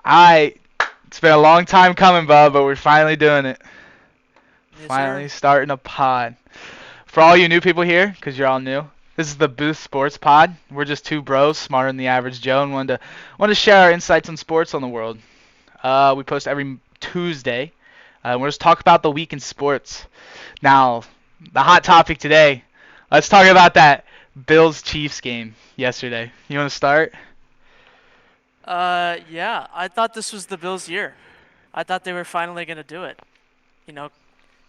I. It's been a long time coming, bub, but we're finally doing it. Yes, sir. Finally starting a pod. For all you new people here, because you're all new, this is the Booth Sports Pod. We're just two bros, smarter than the average Joe, and wanted to share our insights on sports on the world. We post every Tuesday. We'll just talk about the week in sports. Now, the hot topic today. Let's talk about that Bills Chiefs game yesterday. You want to start? Yeah, I thought this was the Bills' year. I thought they were finally going to do it. You know,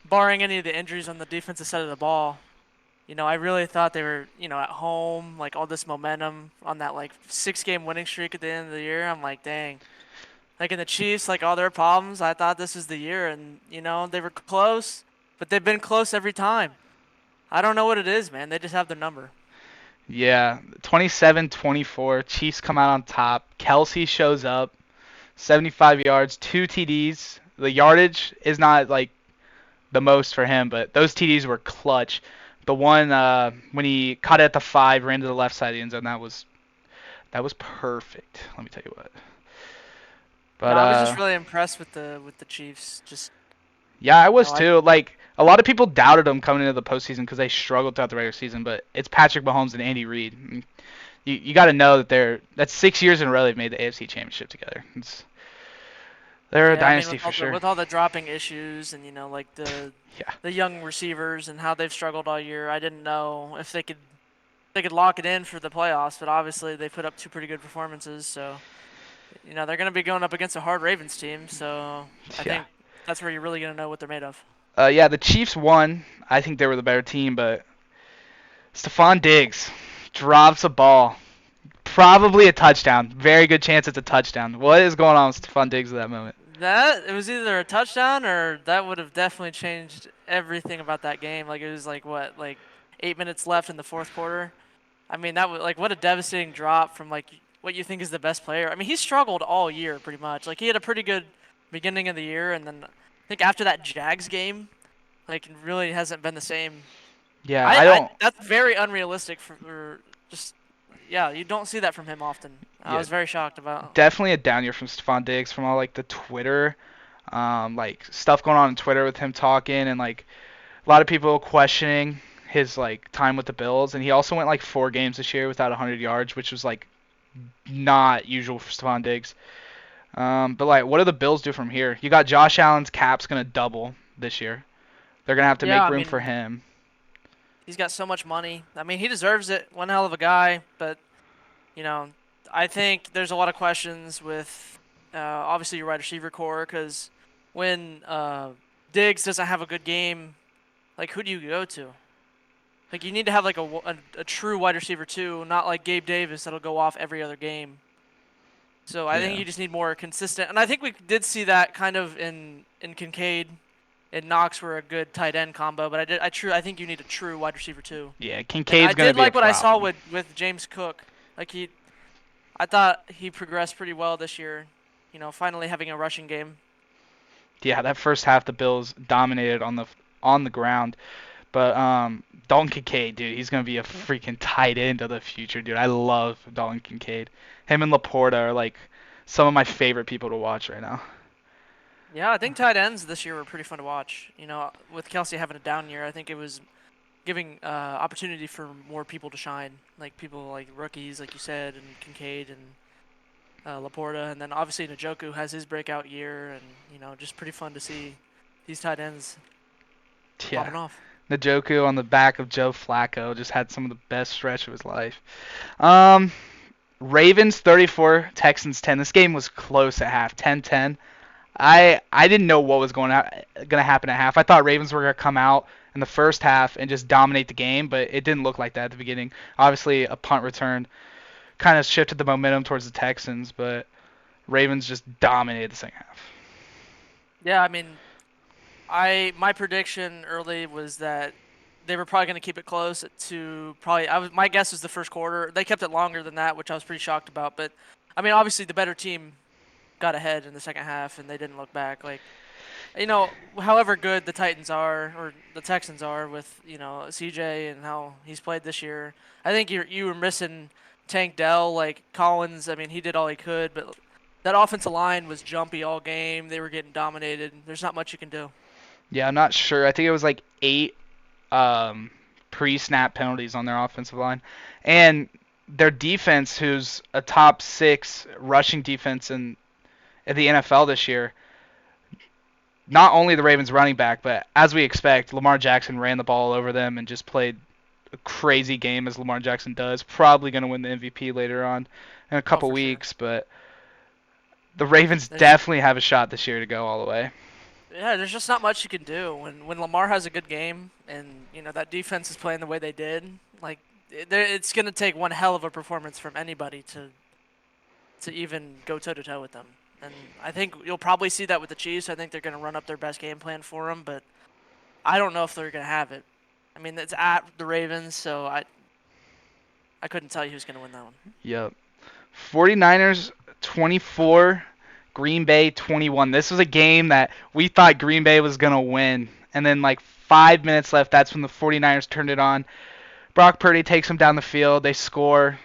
barring any of the injuries on the defensive side of the ball. I really thought they were, at home, like all this momentum on that like 6-game winning streak at the end of the year. I'm like, dang. Like in the Chiefs, like all their problems, I thought this was the year, and they were close, but they've been close every time. I don't know what it is, man. They just have the number. Yeah, 27-24. Chiefs come out on top. Kelsey shows up, 75 yards, two TDs. The yardage is not like the most for him, but those TDs were clutch. The one when he caught it at the 5, ran to the left side of the end zone, that was perfect. Let me tell you what. Yeah, But I was just really impressed with the Chiefs. Just yeah, I you know, was I too. Like a lot of people doubted them coming into the postseason because they struggled throughout the regular season, but it's Patrick Mahomes and Andy Reid. You got to know that that's 6 years in a row they've made the AFC Championship together. They're a Yeah, I mean dynasty with for all the sure. with all the dropping issues and like Yeah, the young receivers and how they've struggled all year, I didn't know if they could lock it in for the playoffs, but obviously they put up two pretty good performances, so they're going to be going up against a hard Ravens team, so I yeah. think that's where you're really going to know what they're made of. Yeah, the Chiefs won. I think they were the better team, but Stephon Diggs drops a ball. Probably a touchdown. Very good chance it's a touchdown. What is going on with Stephon Diggs at that moment? That it was either a touchdown or that would have definitely changed everything about that game. Like it was like what, like 8 minutes left in the fourth quarter. I mean, that was like what a devastating drop from like what you think is the best player. I mean, he struggled all year pretty much. Like he had a pretty good beginning of the year, and then I think after that Jags game, like it really hasn't been the same. Yeah, I, I I don't. that's very unrealistic for just yeah, you don't see that from him often. I Yeah, was very shocked about. definitely a down year from Stephon Diggs from all like the Twitter, like stuff going on Twitter with him talking and like a lot of people questioning his like time with the Bills, and he also went like 4 games this year without 100 yards, which was like not usual for Stephon Diggs. But like, what do the Bills do from here? You got Josh Allen's cap's gonna double this year. They're gonna have to Yeah, make I room for mean, him. he's got so much money. I mean, he deserves it. One hell of a guy, but you know, I think there's a lot of questions with obviously your wide receiver core because when Diggs doesn't have a good game, like who do you go to? Like you need to have like a true wide receiver too, not like Gabe Davis that'll go off every other game. So I think Yeah. you just need more consistent, and I think we did see that kind of in Kincaid and Knox were a good tight end combo, but I think you need a true wide receiver too. Yeah, And I Kincaid's gonna did be a like what I saw problem. with James Cook. Like I thought he progressed pretty well this year. Finally having a rushing game. Yeah, that first half the Bills dominated on the ground, but Dalton Kincaid, dude, he's gonna be a freaking tight end of the future, dude. I love Dalton Kincaid. Him and Laporta are like some of my favorite people to watch right now. Yeah, I think tight ends this year were pretty fun to watch. With Kelsey having a down year, I think it was giving opportunity for more people to shine, like people like rookies, like you said, and Kincaid and Laporta, and then obviously Njoku has his breakout year, and just pretty fun to see these tight ends Yeah, popping off. Njoku on the back of Joe Flacco just had some of the best stretch of his life. Um, Ravens 34, Texans 10. This game was close at half, 10-10. I didn't know what was gonna happen at half. I thought Ravens were gonna come out in the first half and just dominate the game, but it didn't look like that at the beginning. Obviously, a punt return kind of shifted the momentum towards the Texans, but Ravens just dominated the second half. Yeah, I mean, my prediction early was that they were probably going to keep it close to probably. My guess was the first quarter. They kept it longer than that, which I was pretty shocked about. But I mean, obviously the better team got ahead in the second half, and they didn't look back. Like however good the Titans are or the Texans are with CJ and how he's played this year, I think you were missing Tank Dell. Like Collins, I mean, he did all he could, but that offensive line was jumpy all game. They were getting dominated. There's not much you can do. Yeah, I'm not sure. I think it was like 8 um, pre-snap penalties on their offensive line, and their defense, who's a top 6 rushing defense in the NFL this year. Not only the Ravens running back, but as we expect, Lamar Jackson ran the ball over them and just played a crazy game as Lamar Jackson does. Probably going to win the MVP later on in a Oh, couple for sure. weeks, but the Ravens There's definitely have a shot this year to go all the way. yeah, there's just not much you can do when Lamar has a good game and that defense is playing the way they did. Like it's gonna take one hell of a performance from anybody to even go toe to toe with them. And I think you'll probably see that with the Chiefs. I think they're gonna run up their best game plan for them, but I don't know if they're gonna have it. I mean, it's at the Ravens, so I couldn't tell you who's gonna win that one. Yep. 49ers 24, Green Bay 21. This was a game that we thought Green Bay was going to win. And then like 5 minutes left, that's when the 49ers turned it on. Brock Purdy takes them down the field. They score.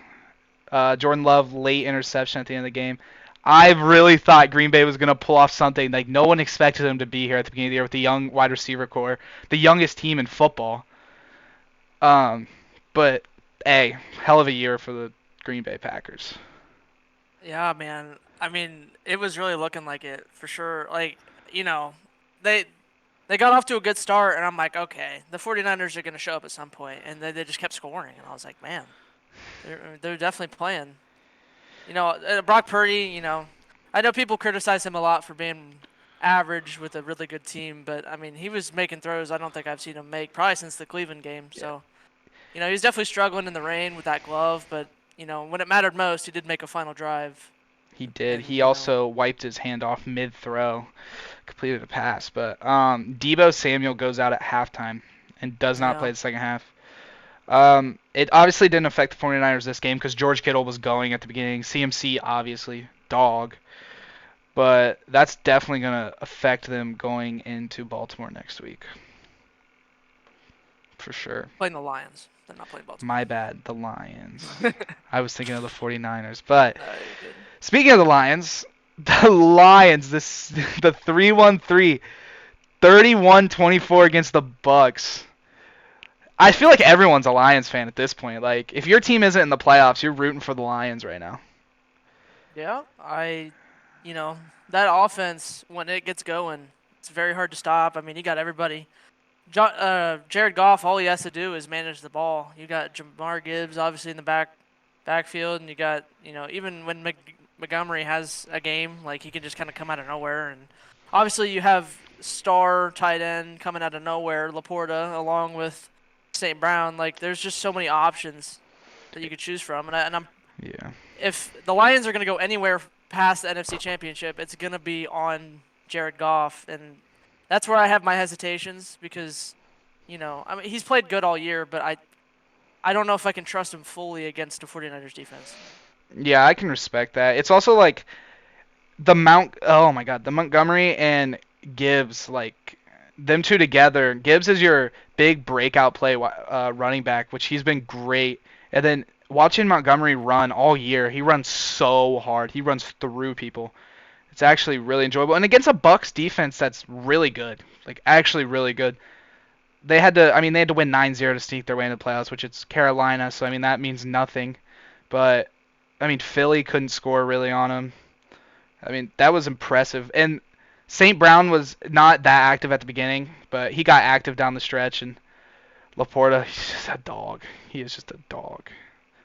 Jordan Love late interception at the end of the game. I really thought Green Bay was going to pull off something. Like no one expected them to be here at the beginning of the year with the young wide receiver core, the youngest team in football. Um, but hey, hell of a year for the Green Bay Packers. Yeah, man. I mean, it was really looking like it for sure. Like, you know, they they got off to a good start, and I'm like, okay, the 49ers are going to show up at some point, and they just kept scoring, and I was like, man, they're definitely playing. Brock Purdy. I know people criticize him a lot for being average with a really good team, but I mean, he was making throws I don't think I've seen him make probably since the Cleveland game. Yeah, So, he was definitely struggling in the rain with that glove, but when it mattered most, he did make a final drive, he did. and He also wiped his hand off mid throw, completed a pass. But Debo Samuel goes out at halftime and does not yeah. play the second half. It obviously didn't affect the 49ers this game because George Kittle was going at the beginning. CMC obviously dog, but that's definitely gonna affect them going into Baltimore next week for sure. Playing the Lions. They're not playing Baltimore. My bad, the Lions. I was thinking of the 49ers, but You're good. speaking of the Lions, the Lions, the 3-1-3, 31-24 against the Bucks. I feel like everyone's a Lions fan at this point. Like if your team isn't in the playoffs, you're rooting for the Lions right now. Yeah, that offense when it gets going, it's very hard to stop. I mean, you got everybody. Jared Goff, all he has to do is manage the ball. You got Jamar Gibbs obviously in the backfield, and you got even when Montgomery has a game, like he can just kind of come out of nowhere. And obviously you have star tight end coming out of nowhere, Laporta, along with St. Brown. Like there's just so many options that you could choose from, and I'm Yeah. if the Lions are going to go anywhere past the NFC Championship, it's going to be on Jared Goff, and that's where I have my hesitations because, I mean, he's played good all year, but I don't know if I can trust him fully against the 49ers defense. Yeah, I can respect that. It's also like oh my god, the Montgomery and Gibbs, like them two together. Gibbs is your big breakout play running back, which he's been great. And then watching Montgomery run all year, he runs so hard. He runs through people. It's actually really enjoyable. And against a Bucks defense that's really good, like actually really good. They had to win 9-0 to sneak their way into the playoffs, which it's Carolina, so I mean that means nothing. But I mean Philly couldn't score really on them. I mean, that was impressive. And St. Brown was not that active at the beginning, but he got active down the stretch. And Laporta, he's just a dog. He is just a dog.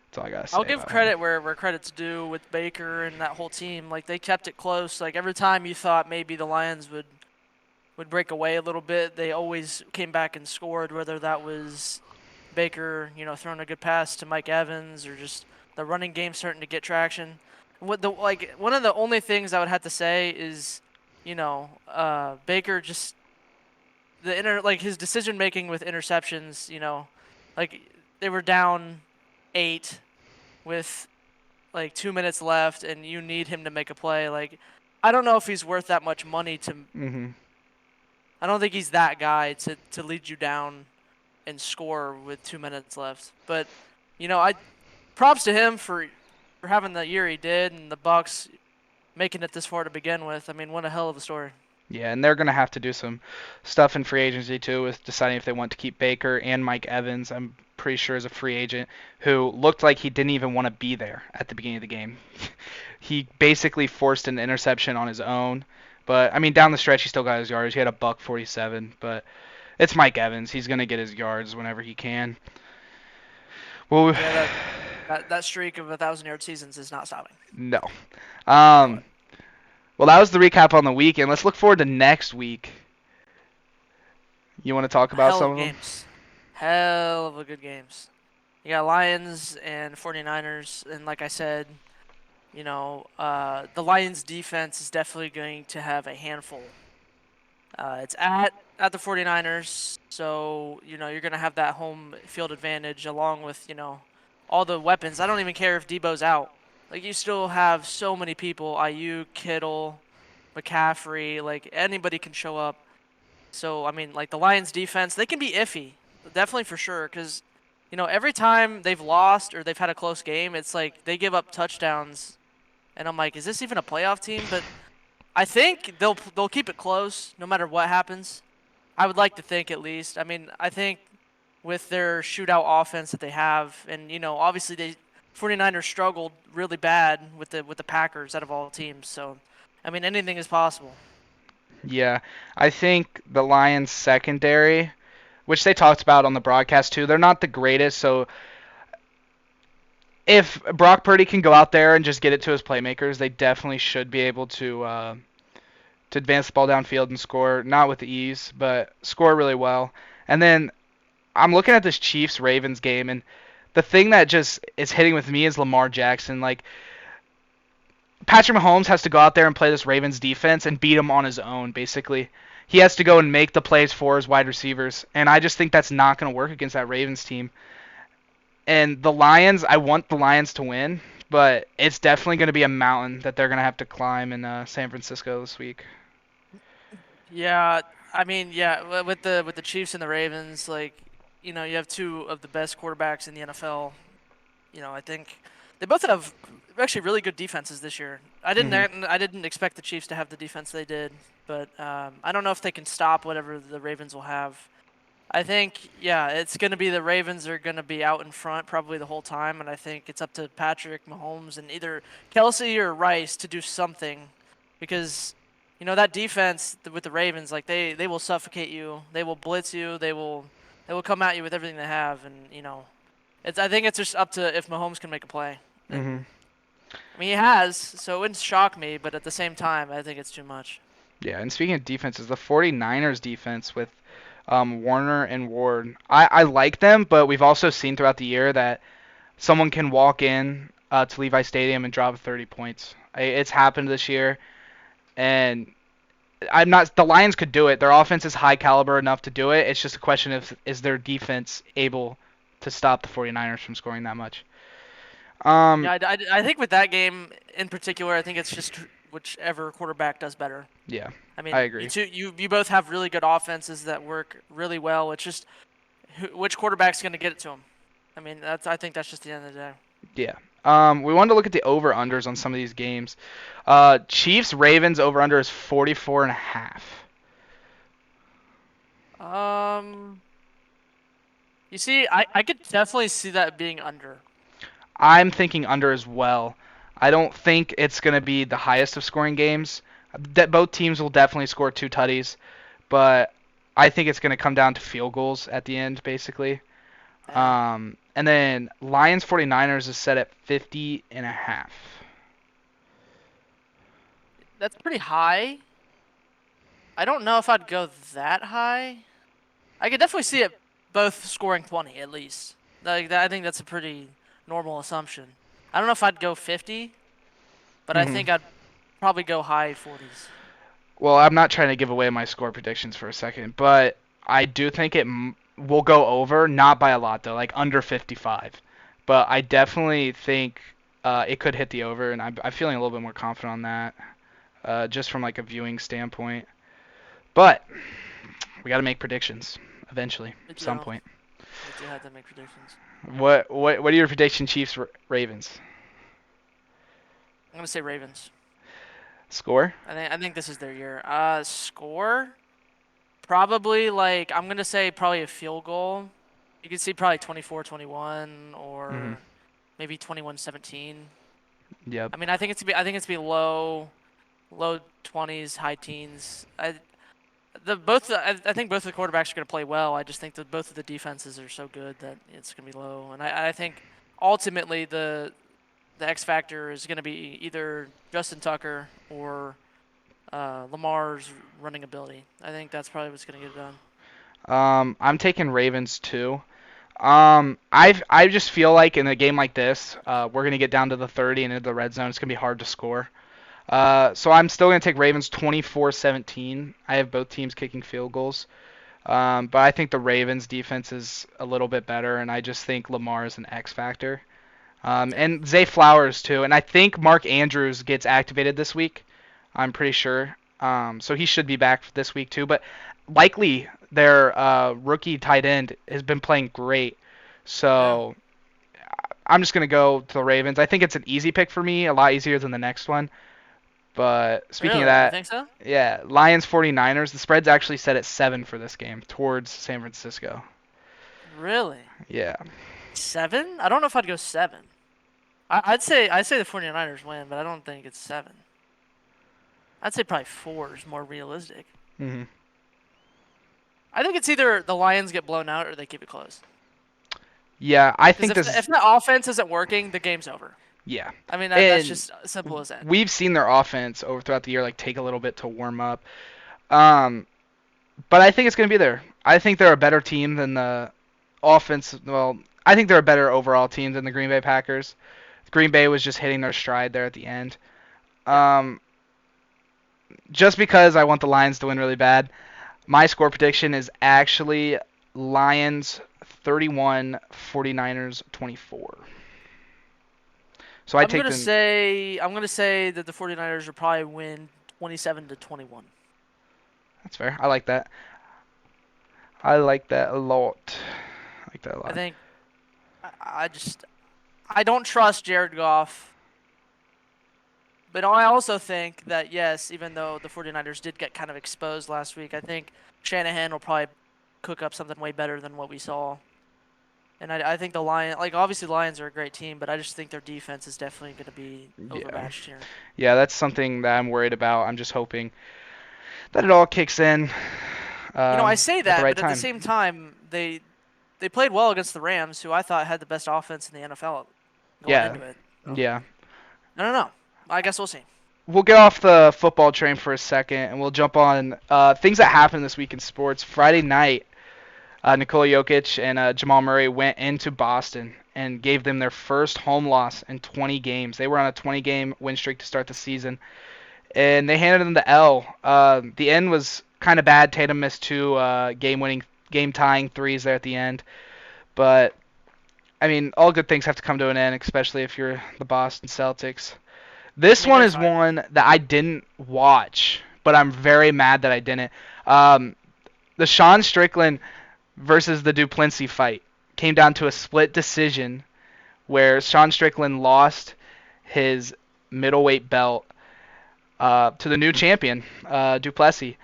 That's all I gotta I'll say give about him. credit where credit's due with Baker and that whole team. Like they kept it close. Like every time you thought maybe the Lions would break away a little bit, they always came back and scored. Whether that was Baker, throwing a good pass to Mike Evans, or just the running game starting to get traction. One of the only things I would have to say is, Baker just his decision making with interceptions. Like they were down 8 with like 2 minutes left, and you need him to make a play. Like I don't know if he's worth that much money to. Hmm. I don't think he's that guy to lead you down and score with 2 minutes left. But I props to him for having the year he did, and the Bucks. making it this far to begin with. I mean, what a hell of a story. Yeah, and they're going to have to do some stuff in free agency too with deciding if they want to keep Baker and Mike Evans. I'm pretty sure is a free agent who looked like he didn't even want to be there at the beginning of the game. He basically forced an interception on his own. But I mean, down the stretch, he still got his yards. He had a buck 47, but it's Mike Evans. He's gonna get his yards whenever he can. Well, Yeah, that streak of 1,000-yard seasons is not stopping. no. I know Um, it. well, that was the recap on the weekend. Let's look forward to next week. You want to talk about Hell some of of them? games. Hell of a good games. You got Lions and 49ers, and like I said, the Lions defense is definitely going to have a handful. It's at the 49ers, so you're going to have that home field advantage along with all the weapons. I don't even care if Debo's out. Like you still have so many people, IU, Kittle, McCaffrey, like anybody can show up. So I mean, like the Lions defense, they can be iffy, definitely for sure, because every time they've lost or they've had a close game, it's like they give up touchdowns, and I'm like, is this even a playoff team? But I think they'll keep it close no matter what happens. I would like to think at least. I mean, I think with their shootout offense that they have, and obviously 49ers struggled really bad with the Packers out of all teams. So, I mean, anything is possible. Yeah, I think the Lions secondary, which they talked about on the broadcast too, they're not the greatest. So if Brock Purdy can go out there and just get it to his playmakers, they definitely should be able to advance the ball downfield and score, not with ease, but score really well. And then I'm looking at this Chiefs Ravens game, and the thing that just is hitting with me is Lamar Jackson. Like Patrick Mahomes has to go out there and play this Ravens defense and beat them on his own, basically. He has to go and make the plays for his wide receivers, and I just think that's not going to work against that Ravens team. And the Lions, I want the Lions to win, but it's definitely going to be a mountain that they're going to have to climb in San Francisco this week. Yeah, I mean, yeah, with the Chiefs and the Ravens, like you have two of the best quarterbacks in the NFL. I think they both have actually really good defenses this year. Hmm. I didn't expect the Chiefs to have the defense they did, but I don't know if they can stop whatever the Ravens will have. I think, yeah, it's going to be the Ravens are going to be out in front probably the whole time, and I think it's up to Patrick Mahomes and either Kelsey or Rice to do something, because that defense with the Ravens, like they will suffocate you, they will blitz you, they will come at you with everything they have, and it's I think it's just up to if Mahomes can make a play, Hmm. and I mean he has, so it wouldn't shock me, but at the same time, I think it's too much. Yeah, and speaking of defenses, the 49ers defense with Warner and Ward, I like them, but we've also seen throughout the year that someone can walk in to Levi Stadium and drop 30 points. It's happened this year, and I'm not. The Lions could do it. Their offense is high caliber enough to do it. It's just a question of is their defense able to stop the 49ers from scoring that much. Um, Yeah, I think with that game in particular, I think it's just whichever quarterback does better. yeah, I I mean, agree. you both have really good offenses that work really well. It's just which quarterback's going to get it to them. I mean, I think that's just the end of the day. Yeah. We wanted to look at the over unders on some of these games. Chiefs Ravens over under is 44 and a half. Um, you see, I could definitely see that being under. I'm thinking under as well. I don't think it's going to be the highest of scoring games. That both teams will definitely score two tutties, but I think it's going to come down to field goals at the end, basically. Yeah, And then Lions 49ers is set at 50 and a half. that's pretty high. I don't know if I'd go that high. I could definitely see it both scoring 20 at least. Like that, I think that's a pretty normal assumption. I don't know if I'd go 50, but I Hmm. think I'd probably go high 40s. Well, I'm not trying to give away my score predictions for a second, but I do think it will go over, not by a lot though, like under 55. But I definitely think it could hit the over, and I'm feeling a little bit more confident on that, just from like a viewing standpoint. But we got to make predictions eventually, We some do. point. We do have to make predictions. What are your predictions, Chiefs Ravens? I'm gonna say Ravens. Score? I think this is their year. Score probably like I'm gonna say probably a field goal. You could see probably 24-21 Mm-hmm. or maybe 21-17. Yep. I think it's be low 20s, high teens. I think both the quarterbacks are going to play well. I just think that both of the defenses are so good that it's going to be low. And I think ultimately the X factor is going to be either Justin Tucker or Lamar's running ability. I think that's probably what's going to get it done. I'm taking Ravens too. I just feel like in a game like this, we're gonna get down to the 30 and into the red zone. It's gonna be hard to score. So I'm still gonna take Ravens 24-17. I have both teams kicking field goals. But I think the Ravens defense is a little bit better, and I just think Lamar is an X factor. Yeah. And Zay Flowers too, and I think Mark Andrews gets activated this week. I'm pretty sure. So he should be back this week too. But likely their rookie tight end has been playing great. Yeah. So I'm just gonna go to the Ravens. I think it's an easy pick for me, a lot easier than the next one. But speaking of Really? You that, think so? yeah, Lions 49ers. The spread's actually set at 7 for this game towards San Francisco. Really? Yeah. 7? I don't know if I'd go 7. I'd say the 49ers win, but I don't think it's 7. I'd say probably 4 is more realistic. hmm I think it's either the Lions get blown out or they keep it close. Yeah, I Because think if this. if the offense isn't working, the game's over. Yeah, I mean that's and just as simple as that. we've seen their offense over throughout the year like take a little bit to warm up. Um, but I think it's gonna be there. I think they're a better team than the offense. Well, I think they're a better overall team than the Green Bay Packers. Green Bay was just hitting their stride there at the end. Yeah. Um, just because I want the Lions to win really bad, my score prediction is actually Lions 31, 49ers 24. So I I'm take gonna them. say I'm gonna say that the 49ers will probably win 27-21. That's fair. I like that. I like that a lot. I like that a I lot. think I don't trust Jared Goff, but I also think that yes, even though the 49ers did get kind of exposed last week, I think Shanahan will probably cook up something way better than what we saw. And I think the obviously the Lions are a great team, but I just think their defense is definitely going to be Yeah. overmatched here. Yeah, that's something that I'm worried about. I'm just hoping that it all kicks in I say at the that, right but at the time. same time, they played well against the Rams, who I thought had the best offense in the NFL going Yeah. into it. So Yeah. I don't know. I guess we'll see. We'll get off the football train for a second and we'll jump on things that happened this week in sports. Friday night, Nikola Jokic and Jamal Murray went into Boston and gave them their first home loss in 20 games. They were on a 20-game win streak to start the season, and they handed them the L. The end was kind of bad. Tatum missed two game-winning, game-tying threes there at the end, but I mean, all good things have to come to an end, especially if you're the Boston Celtics. I This mean, one they're is fine. one that I didn't watch, but I'm very mad that I didn't. Um, the Sean Strickland versus the Duplessis fight came down to a split decision where Sean Strickland lost his middleweight belt to the new champion, Duplessis.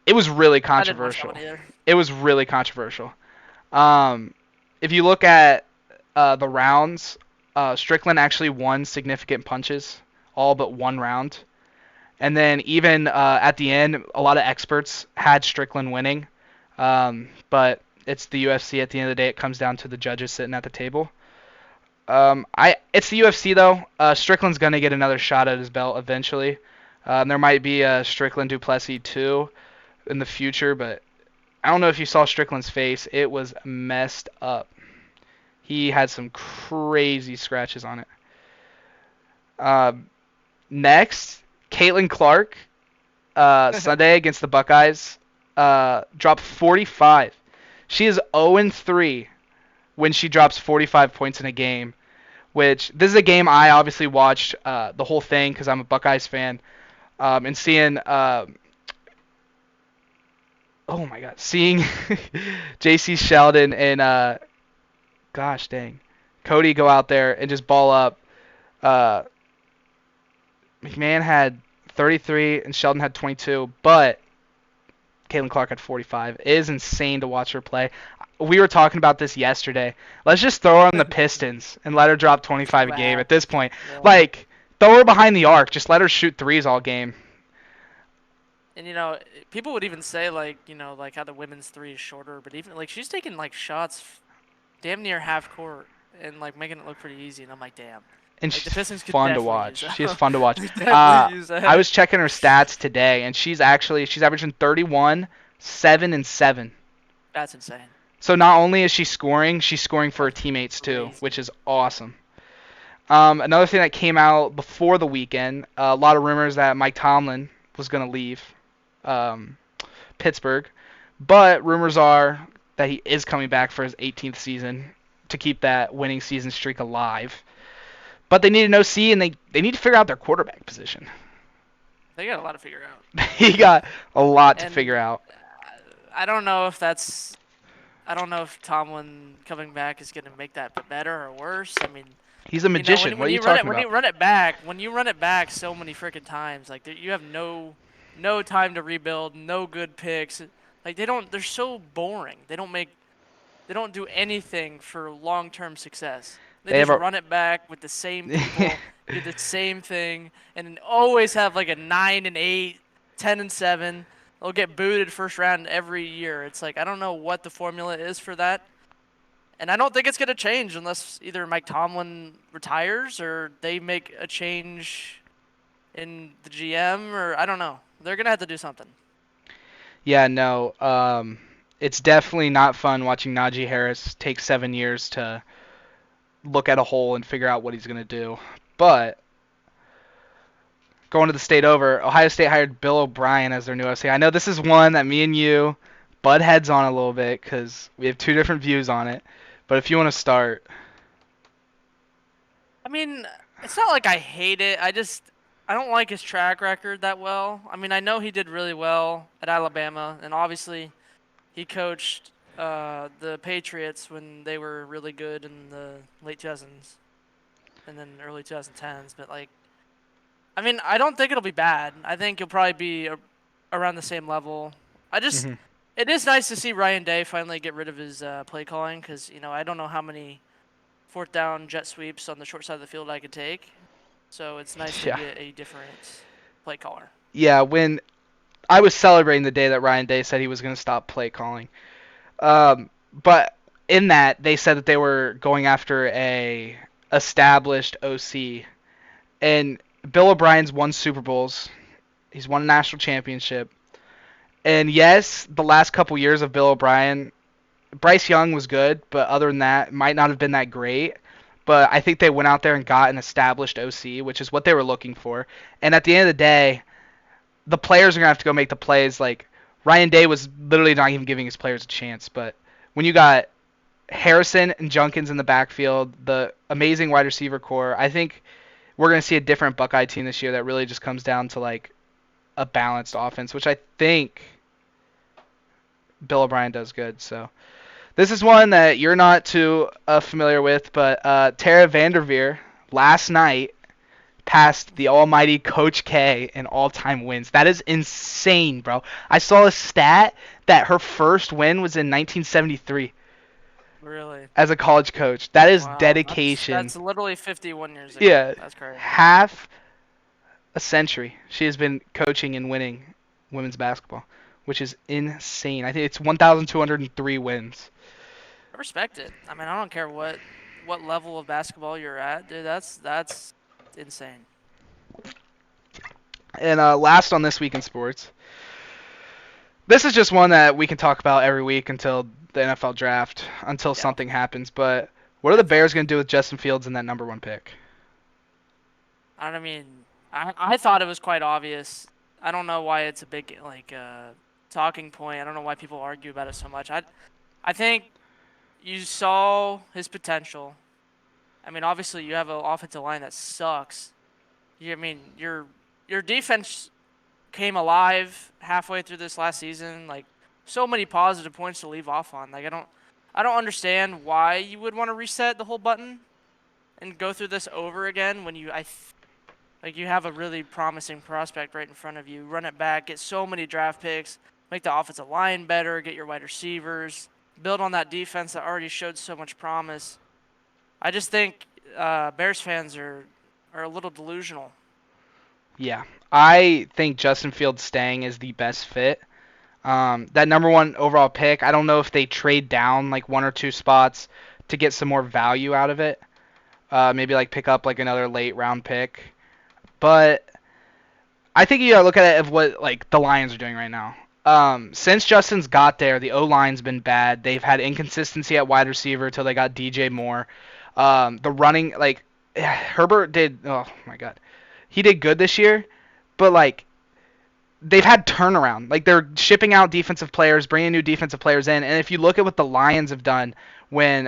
It was really I didn't watch that one controversial. either. It was really controversial. Um, if you look at the rounds, Strickland actually won significant punches, all but one round. And then even at the end, a lot of experts had Strickland winning. But it's the UFC at the end of the day. It comes down to the judges sitting at the table. It's the UFC though. Strickland's gonna get another shot at his belt eventually. There might be a Strickland Duplessis 2 in the future, but I don't know if you saw Strickland's face. It was messed up. He had some crazy scratches on it. Uh, Next, Caitlin Clark, Sunday against the Buckeyes, dropped 45. She is 0-3 when she drops 45 points in a game. Which this is a game I obviously watched the whole thing because I'm a Buckeyes fan, and seeing oh my god, seeing J.C. Sheldon and gosh dang, Cody go out there and just ball up. Uh, McMahon had 33, and Sheldon had 22. But Caitlin Clark had 45. It is insane to watch her play. We were talking about this yesterday. Let's just throw her on the Pistons and let her drop See 25 a what game at this happens. point. Yeah. Like, throw her behind the arc. Just let her shoot threes all game. And people would even say like, like how the women's three is shorter, but even like she's taking like shots damn near half court and like making it look pretty easy. And I'm like, damn, And like the she's Pistons could fun to definitely use watch. that. She is fun to watch. They definitely use I that. was checking her stats today, and she's averaging 31, 7, and 7. That's insane. So not only is she's scoring for her That's teammates too, which crazy. is awesome. Another thing that came out before the weekend, a lot of rumors that Mike Tomlin was going to leave um, Pittsburgh, but rumors are that he is coming back for his 18th season to keep that winning season streak alive. But they need an OC, and they need to figure out their quarterback position. They got a lot to figure out. He got a lot to And figure out. I don't know if that's I don't know if Tomlin coming back is gonna make that better or worse. I mean, He's a magician. What when are you you run it talking when about? you run it back so many freaking times, like you have no time to rebuild, no good picks. Like they're so boring. They don't do anything for long-term success. They They have just a run it back with the same people, do the same thing, and then always have like a 9-8, 10-7. They'll get booted first round every year. It's like I don't know what the formula is for that, and I don't think it's gonna change unless either Mike Tomlin retires or they make a change in the GM, or I don't know. They're gonna have to do something. Yeah, no. It's definitely not fun watching Najee Harris take 7 years to look at a hole and figure out what he's gonna do. But going to the state over, Ohio State hired Bill O'Brien as their new OC. I know this is one that me and you butt heads on a little bit because we have two different views on it. But if you want to start, I mean, it's not like I hate it. I don't like his track record that well. I mean, I know he did really well at Alabama, and obviously he coached the Patriots when they were really good in the late 2000s and then early 2010s. But like, I mean, I don't think it'll be bad. I think he'll probably be around the same level. I just, hmm it is nice to see Ryan Day finally get rid of his play calling because I don't know how many fourth down jet sweeps on the short side of the field I could take. So it's nice to yeah, get a different play caller. yeah. When I was celebrating the day that Ryan Day said he was going to stop play calling, but in that they said that they were going after a established OC, and Bill O'Brien's won Super Bowls. He's won a national championship. And yes, the last couple years of Bill O'Brien, Bryce Young was good, but other than that, might not have been that great. But I think they went out there and got an established OC, which is what they were looking for. And at the end of the day, the players are gonna have to go make the plays. Like Ryan Day was literally not even giving his players a chance. But when you got Harrison and Junkins in the backfield, the amazing wide receiver core, I think we're gonna see a different Buckeye team this year that really just comes down to like a balanced offense, which I think Bill O'Brien does good. So this is one that you're not too familiar with, but Tara Vanderveer last night passed the almighty Coach K in all-time wins. That is insane, bro. I saw a stat that her first win was in 1973 Really? as a college coach. That is Wow. dedication. That's literally 51 years ago. Yeah, That's crazy. half a century she has been coaching and winning women's basketball, which is insane. I think it's 1,203 wins. I respect it. I mean, I don't care what level of basketball you're at, dude. That's insane. And last on this week in sports, this is just one that we can talk about every week until the NFL draft, until Yeah, something happens. But what are the Bears definitely. going to do with Justin Fields in that number one pick? I mean, I thought it was quite obvious. I don't know why it's a big like talking point. I don't know why people argue about it so much. I think you saw his potential. I mean, obviously you have an offensive line that sucks. I mean, your defense came alive halfway through this last season. Like so many positive points to leave off on. Like I don't understand why you would want to reset the whole button and go through this over again when Like you have a really promising prospect right in front of you. Run it back, get so many draft picks, make the offensive line better, get your wide receivers, build on that defense that already showed so much promise. I just think Bears fans are a little delusional. Yeah, I think Justin Fields staying is the best fit. That number one overall pick, I don't know if they trade down like one or two spots to get some more value out of it. Maybe like pick up like another late round pick. But I think you gotta look at it of what like the Lions are doing right now. Since Justin's got there, the O line's been bad. They've had inconsistency at wide receiver until they got DJ Moore. The running like Herbert did. Oh my God, he did good this year, but like they've had turnaround. Like they're shipping out defensive players, bringing new defensive players in. And if you look at what the Lions have done when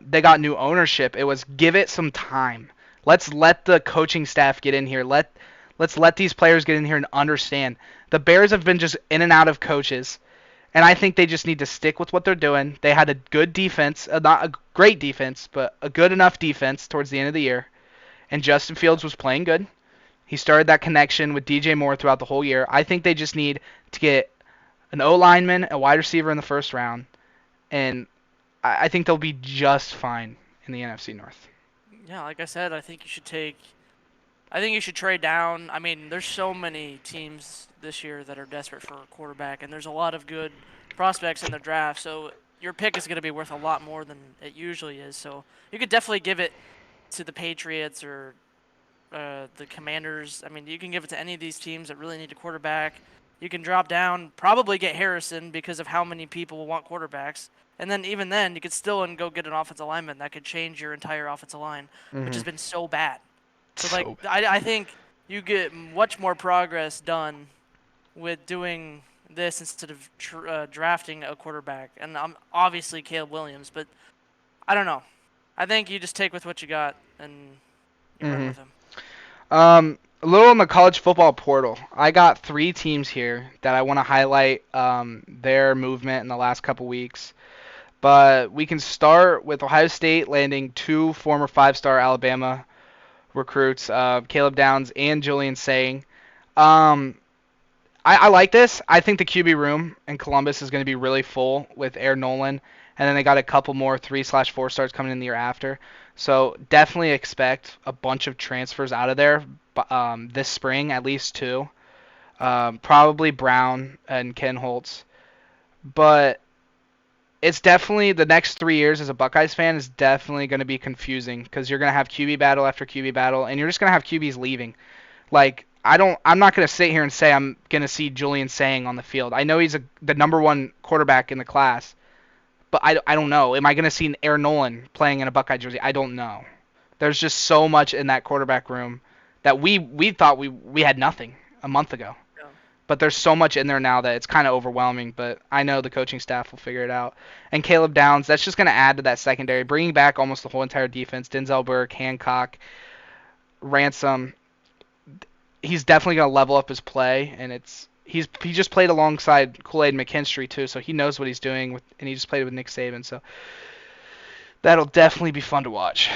they got new ownership, it was give it some time. Let's let the coaching staff get in here. Let's let these players get in here and understand. The Bears have been just in and out of coaches, and I think they just need to stick with what they're doing. They had a good defense, not a great defense, but a good enough defense towards the end of the year. And Justin Fields was playing good. He started that connection with DJ Moore throughout the whole year. I think they just need to get an O lineman, a wide receiver in the first round, and I think they'll be just fine in the NFC North. Yeah, like I said, I think you should trade down. I mean, there's so many teams this year that are desperate for a quarterback, and there's a lot of good prospects in the draft. So your pick is going to be worth a lot more than it usually is. So you could definitely give it to the Patriots or the Commanders. I mean, you can give it to any of these teams that really need a quarterback. You can drop down, probably get Harrison because of how many people want quarterbacks. And then even then, you could still and go get an offensive lineman that could change your entire offensive line, which has Mm-hmm. been so bad. So like, So I think you get much more progress done with doing this instead of drafting a quarterback. And I'm obviously Caleb Williams, but I don't know. I think you just take with what you got and you run mm-hmm. with him. A little on the college football portal. I got three teams here that I want to highlight their movement in the last couple weeks. But we can start with Ohio State landing two former five-star Alabama recruits, Caleb Downs and Julian Saying. Um, I like this. I think the QB room in Columbus is going to be really full with Air Nolan, and then they got a couple more 3/4 stars coming in the year after. So definitely expect a bunch of transfers out of there this spring, at least two. Probably Brown and Ken Holtz. But it's definitely the next 3 years as a Buckeyes fan is definitely going to be confusing because you're going to have QB battle after QB battle, and you're just going to have QBs leaving. Like I'm not gonna sit here and say I'm gonna see Julian Saying on the field. I know he's the number one quarterback in the class, but I don't know. Am I gonna see Aaron Nolan playing in a Buckeye jersey? I don't know. There's just so much in that quarterback room that we thought we had nothing a month ago. Yeah. But there's so much in there now that it's kind of overwhelming. But I know the coaching staff will figure it out. And Caleb Downs, that's just going to add to that secondary, bringing back almost the whole entire defense. Denzel Burke, Hancock, Ransom, he's definitely going to level up his play, and he just played alongside Kool-Aid McKinstry too, so he knows what he's doing and he just played with Nick Saban, so that'll definitely be fun to watch.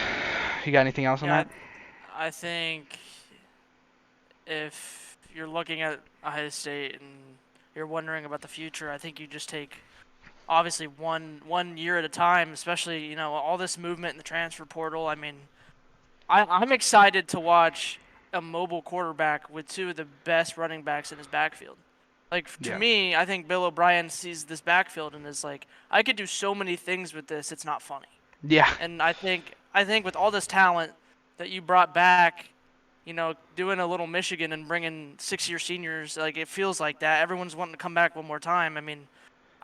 You got anything else on Yeah, that? I think if you're looking at Ohio State and you're wondering about the future, I think you just take obviously one year at a time, especially, all this movement in the transfer portal. I mean, I'm excited to watch a mobile quarterback with two of the best running backs in his backfield. Like to Yeah. me, I think Bill O'Brien sees this backfield and is like, I could do so many things with this. It's not funny. Yeah. And I think with all this talent that you brought back, doing a little Michigan and bringing 6-year seniors, like it feels like that. Everyone's wanting to come back one more time. I mean,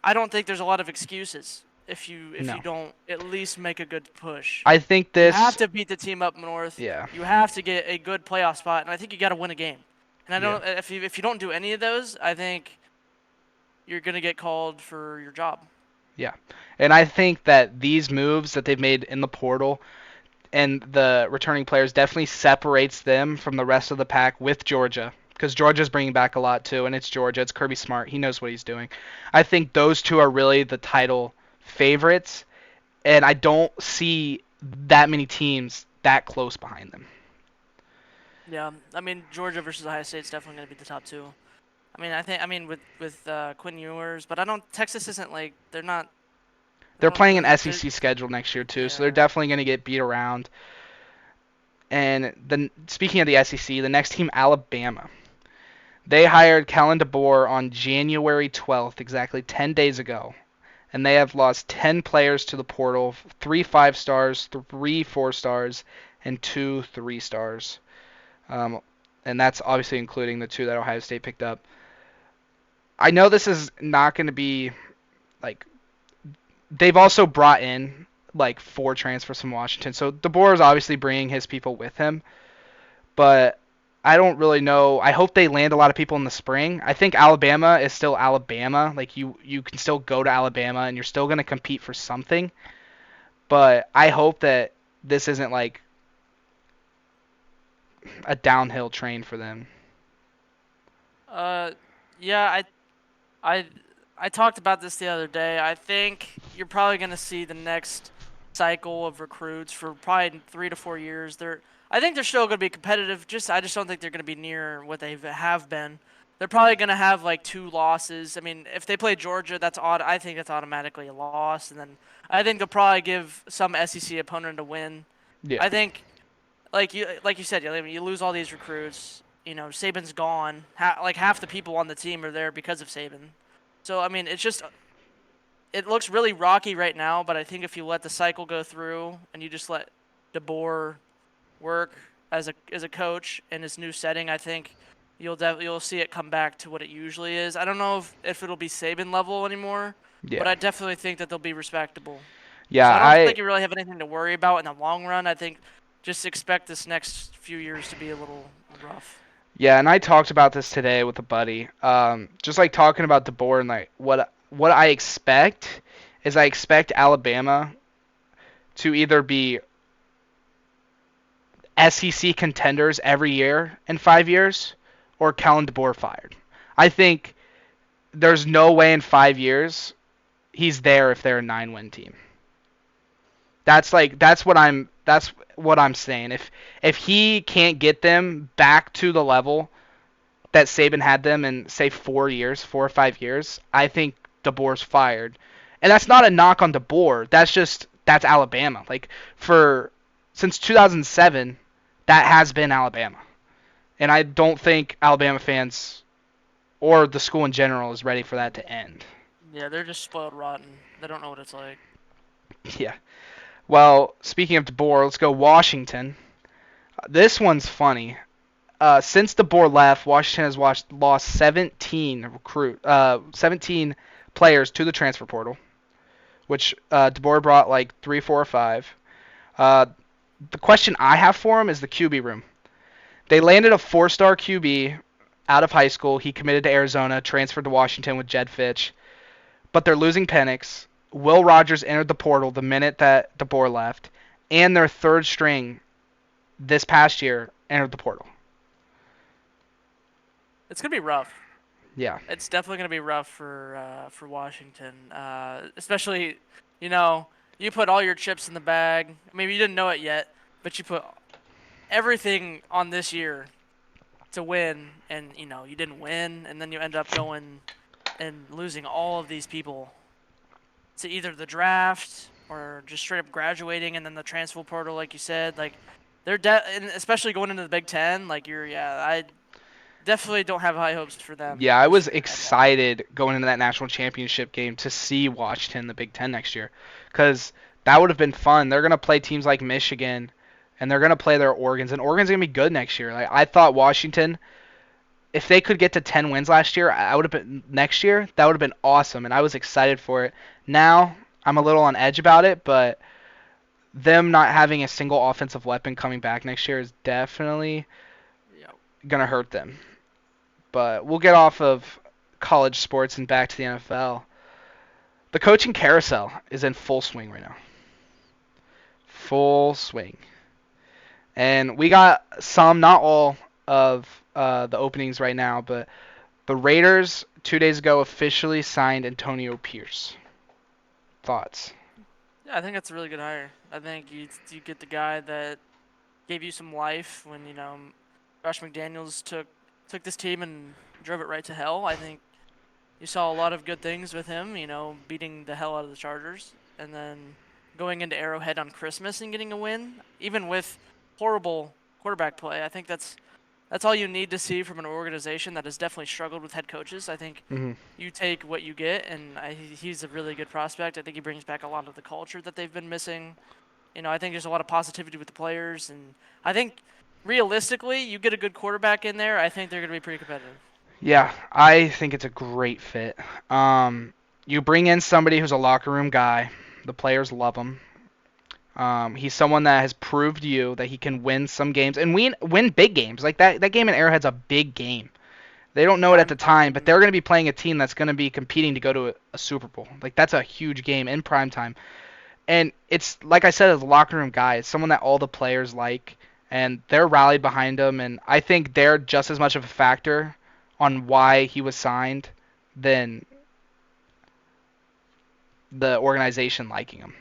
I don't think there's a lot of excuses if you No. don't at least make a good push. I think You have this. to beat the team up north. Yeah. You have to get a good playoff spot, and I think you got to win a game. And I Yeah. don't if you don't do any of those, I think you're gonna get called for your job. Yeah. And I think that these moves that they've made in the portal and the returning players definitely separates them from the rest of the pack with Georgia. Because Georgia's bringing back a lot too, and it's Georgia. It's Kirby Smart. He knows what he's doing. I think those two are really the title favorites, and I don't see that many teams that close behind them. Yeah, I mean Georgia versus Ohio State's definitely going to be the top two. I mean with Quinn Ewers, but I don't. Texas isn't like they're not. They They're don't playing an really. They're SEC schedule next year too, so they're yeah. definitely going to get beat around. And then speaking of the SEC, the next team, Alabama. They hired Kellen DeBoer on January 12th, exactly 10 days ago. And they have lost 10 players to the portal, 3 5 stars, 3 4 stars, and 2 3 stars. Um, and that's obviously including the 2 that Ohio State picked up. I know this is not going to be like they've also brought in like 4 transfers from Washington. So DeBoer is obviously bringing his people with him, but I don't really know. I hope they land a lot of people in the spring. I think Alabama is still Alabama. Like you can still go to Alabama and you're still going to compete for something. But I hope that this isn't like a downhill train for them. Uh, yeah. I I talked about this the other day. I think you're probably going to see the next cycle of recruits for probably 3 to 4 years. I think they're still going to be competitive. I just don't think they're going to be near what they have been. They're probably going to have like 2 losses. I mean, if they play Georgia, that's odd. I think that's automatically a loss, and then I think they'll probably give some SEC opponent a win. Yeah. I think like you said, you lose all these recruits. You know, Saban's gone. Like half the people on the team are there because of Saban. So I mean, it looks really rocky right now. But I think if you let the cycle go through and you just let DeBoer work as a coach in his new setting, I think you'll see it come back to what it usually is. I don't know if it'll be Saban level anymore, but Yeah. I definitely think that they'll be respectable. Yeah, So I don't I think you really have anything to worry about in the long run. I think just expect this next few years to be a little rough. yeah, and I talked about this today with a buddy. Just like talking about DeBoer and like what I expect is I expect Alabama to either be SEC contenders every year in 5 years or Kellen DeBoer fired. I think there's no way in 5 years he's there if they're a 9-win team. That's what I'm saying. If he can't get them back to the level that Saban had them in say 4 years, 4 or 5 years, I think DeBoer's fired. And that's not a knock on DeBoer. That's Alabama. Like for since 2007, that has been Alabama. And I don't think Alabama fans or the school in general is ready for that to end. Yeah, they're just spoiled rotten. They don't know what it's like. Yeah. Well, speaking of DeBoer, let's go Washington. This one's funny. Since DeBoer left, Washington has lost 17 players to the transfer portal, which DeBoer brought like 3, 4, or 5. Uh, the question I have for him is the QB room. They landed a 4-star QB out of high school. He committed to Arizona, transferred to Washington with Jed Fitch, but they're losing Penix. Will Rogers entered the portal the minute that DeBoer left, and their third string this past year entered the portal. It's gonna be rough. Yeah. It's definitely gonna be rough for Washington, especially you know you put all your chips in the bag. Maybe you didn't know it yet, but you put everything on this year to win, and you didn't win, and then you end up going and losing all of these people to either the draft or just straight up graduating and then the transfer portal, like you said. Like and especially going into the Big Ten. Like I definitely don't have high hopes for them Yeah, I this was year at all. excited going into that national championship game to see Washington in the Big Ten next year because that would have been fun. They're going to play teams like Michigan and they're going to play their Oregons, and Oregon's going to be good next year. Like I thought Washington, if they could get to 10 wins last year, I would have been next year. That would have been awesome, and I was excited for it. Now I'm a little on edge about it, but them not having a single offensive weapon coming back next year is definitely Yeah. going to hurt them. But we'll get off of college sports and back to the NFL. The coaching carousel is in full swing right now. Full swing. And we got some, not all, of the openings right now, but the Raiders 2 days ago officially signed Antonio Pierce. Thoughts? Yeah, I think that's a really good hire. I think you get the guy that gave you some life when Josh McDaniels took this team and drove it right to hell. I think you saw a lot of good things with him, beating the hell out of the Chargers and then going into Arrowhead on Christmas and getting a win, even with horrible quarterback play. I think that's all you need to see from an organization that has definitely struggled with head coaches. I think Hmm. you take what you get, and he's a really good prospect. I think he brings back a lot of the culture that they've been missing. I think there's a lot of positivity with the players, and I think realistically, you get a good quarterback in there, I think they're going to be pretty competitive. Yeah, I think it's a great fit. You bring in somebody who's a locker room guy. The players love him. He's someone that has proved you that he can win some games and win big games. Like that game in Arrowhead's a big game. They don't know it at Prime the time, but they're time. going to be playing a team that's going to be competing to go to a Super Bowl. Like that's a huge game in prime time. And it's like I said, as a locker room guy, it's someone that all the players like, and they're rallied behind him. And I think they're just as much of a factor on why he was signed than the organization liking him.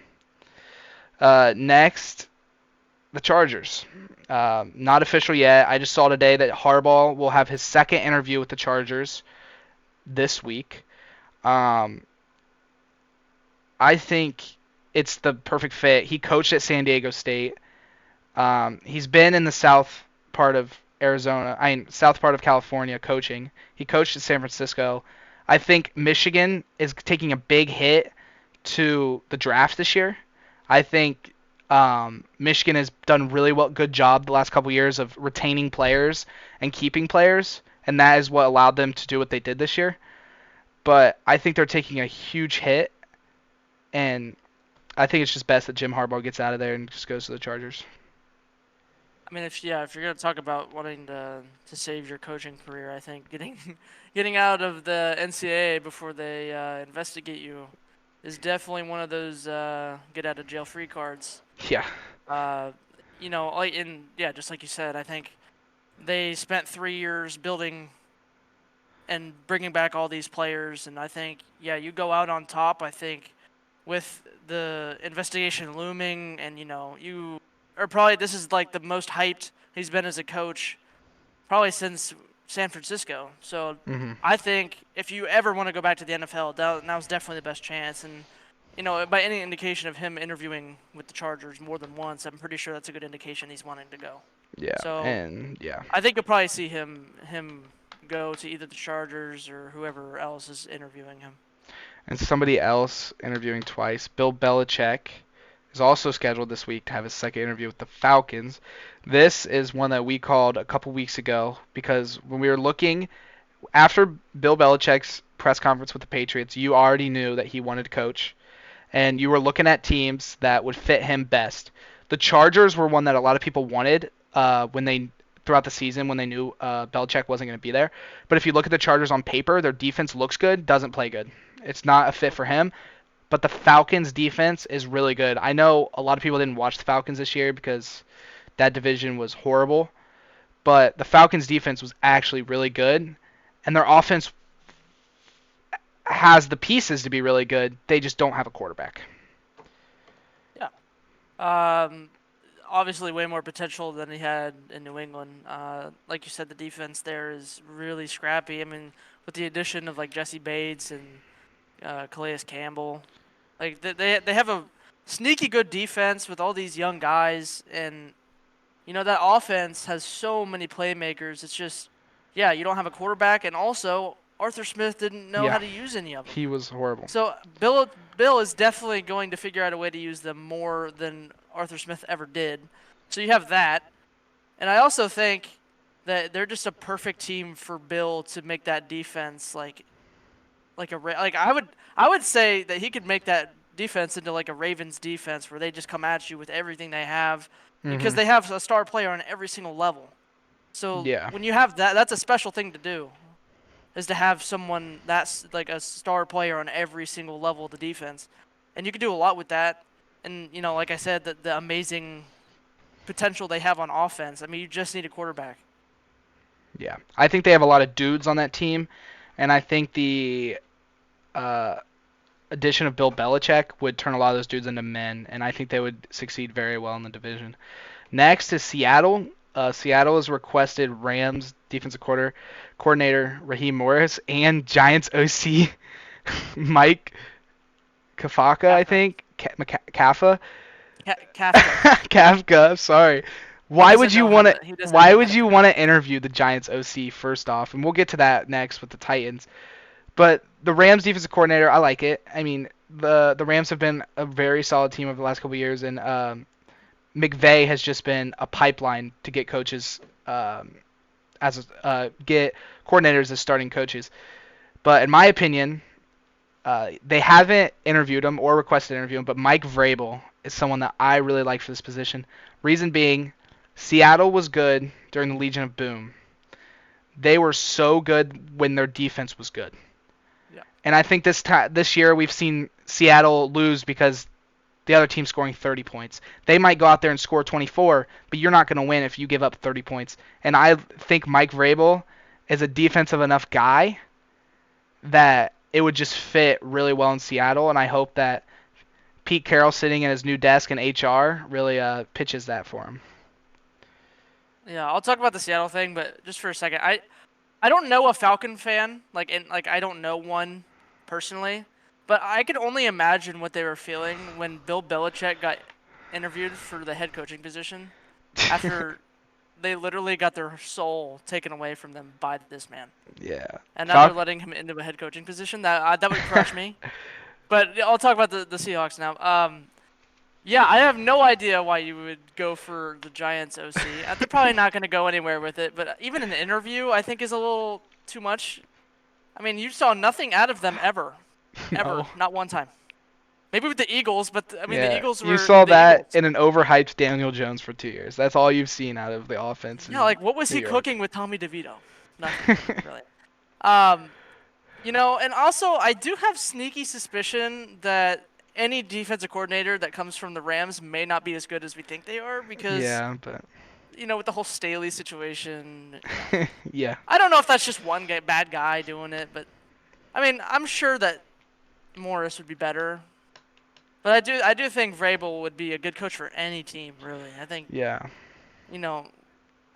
Next, the Chargers. Not official yet. I just saw today that Harbaugh will have his second interview with the Chargers this week. Um, I think it's the perfect fit. He coached at San Diego State. He's been in the south part of south part of California coaching. He coached at San Francisco. I think Michigan is taking a big hit to the draft this year. I think Michigan has done really good job the last couple years of retaining players and keeping players, and that is what allowed them to do what they did this year. But I think they're taking a huge hit, and I think it's just best that Jim Harbaugh gets out of there and just goes to the Chargers. I mean, if you're gonna talk about wanting to save your coaching career, I think getting getting out of the NCAA before they investigate you is definitely one of those get out of jail free cards. Yeah. Uh, like yeah, just like you said, I think they spent 3 years building and bringing back all these players, and I think yeah, you go out on top. I think with the investigation looming, and you are probably this is like the most hyped he's been as a coach probably since San Francisco. So Hmm. I think if you ever want to go back to the NFL, now's definitely the best chance. And by any indication of him interviewing with the Chargers more than once, I'm pretty sure that's a good indication he's wanting to go. Yeah, So and yeah, I think you'll probably see him go to either the Chargers or whoever else is interviewing him. and somebody else interviewing twice. Bill Belichick is also scheduled this week to have his second interview with the Falcons. This is one that we called a couple weeks ago because when we were looking after Bill Belichick's press conference with the Patriots, you already knew that he wanted to coach, and you were looking at teams that would fit him best. The Chargers were one that a lot of people wanted when they throughout the season when they knew Belichick wasn't going to be there. But if you look at the Chargers on paper, their defense looks good, doesn't play good. It's not a fit for him. But the Falcons defense is really good. I know a lot of people didn't watch the Falcons this year because that division was horrible, but the Falcons defense was actually really good, and their offense has the pieces to be really good. They just don't have a quarterback. Yeah. Obviously way more potential than he had in New England. Like you said, the defense there is really scrappy. I mean, with the addition of like Jesse Bates and Calais Campbell, like they have a sneaky good defense with all these young guys, and that offense has so many playmakers. It's just, yeah, you don't have a quarterback, and also Arthur Smith didn't know how Yeah, to use any of them. he was horrible. So Bill is definitely going to figure out a way to use them more than Arthur Smith ever did. So you have that, and I also think that they're just a perfect team for Bill to make that defense like I would say that he could make that defense into like a Ravens defense where they just come at you with everything they have because Mhm. they have a star player on every single level. So Yeah. when you have that, that's a special thing to do is to have someone that's like a star player on every single level of the defense. And you can do a lot with that. And, like I said, the amazing potential they have on offense. I mean, you just need a quarterback. Yeah. I think they have a lot of dudes on that team, and I think the uh, addition of Bill Belichick would turn a lot of those dudes into men, and I think they would succeed very well in the division. Next is Seattle. Seattle has requested Rams defensive coordinator Raheem Morris and Giants OC Mike Kafka, I Kafka. think. Kafka. Kafka. Kafka, sorry. He Why would doesn't you know how want to to. He doesn't why know would how to you pronounce. want to interview the Giants OC first off? And we'll get to that next with the Titans. But the Rams defensive coordinator, I like it. I mean, the Rams have been a very solid team over the last couple of years, and McVay has just been a pipeline to get coaches get coordinators as starting coaches. But in my opinion, they haven't interviewed him or requested to interview him. But Mike Vrabel is someone that I really like for this position. Reason being, Seattle was good during the Legion of Boom. They were so good when their defense was good. Yeah. And I think this year we've seen Seattle lose because the other team's scoring 30 points. They might go out there and score 24, but you're not going to win if you give up 30 points. And I think Mike Vrabel is a defensive enough guy that it would just fit really well in Seattle. And I hope that Pete Carroll sitting in his new desk in HR really pitches that for him. Yeah, I'll talk about the Seattle thing, but just for a second, I don't know a Falcon fan, like I don't know one personally, but I could only imagine what they were feeling when Bill Belichick got interviewed for the head coaching position after they literally got their soul taken away from them by this man, Yeah. and now they're Falcon. letting him into a head coaching position. That would crush me. But I'll talk about the Seahawks now. Yeah, I have no idea why you would go for the Giants OC. They're probably not going to go anywhere with it, but even an interview I think is a little too much. I mean, you saw nothing out of them ever. Ever. No. Not one time. Maybe with the Eagles, but I mean, the Yeah, Eagles you were saw the that Eagles. in an overhyped Daniel Jones for 2 years. That's all you've seen out of the offense Yeah, in like what was New he York. cooking with Tommy DeVito? Nothing, really. Um, and also I do have sneaky suspicion that any defensive coordinator that comes from the Rams may not be as good as we think they are because, Yeah, but with the whole Staley situation. yeah, I don't know if that's just one bad guy doing it, but I mean, I'm sure that Morris would be better. But I do think Vrabel would be a good coach for any team, really. I think, yeah, you know,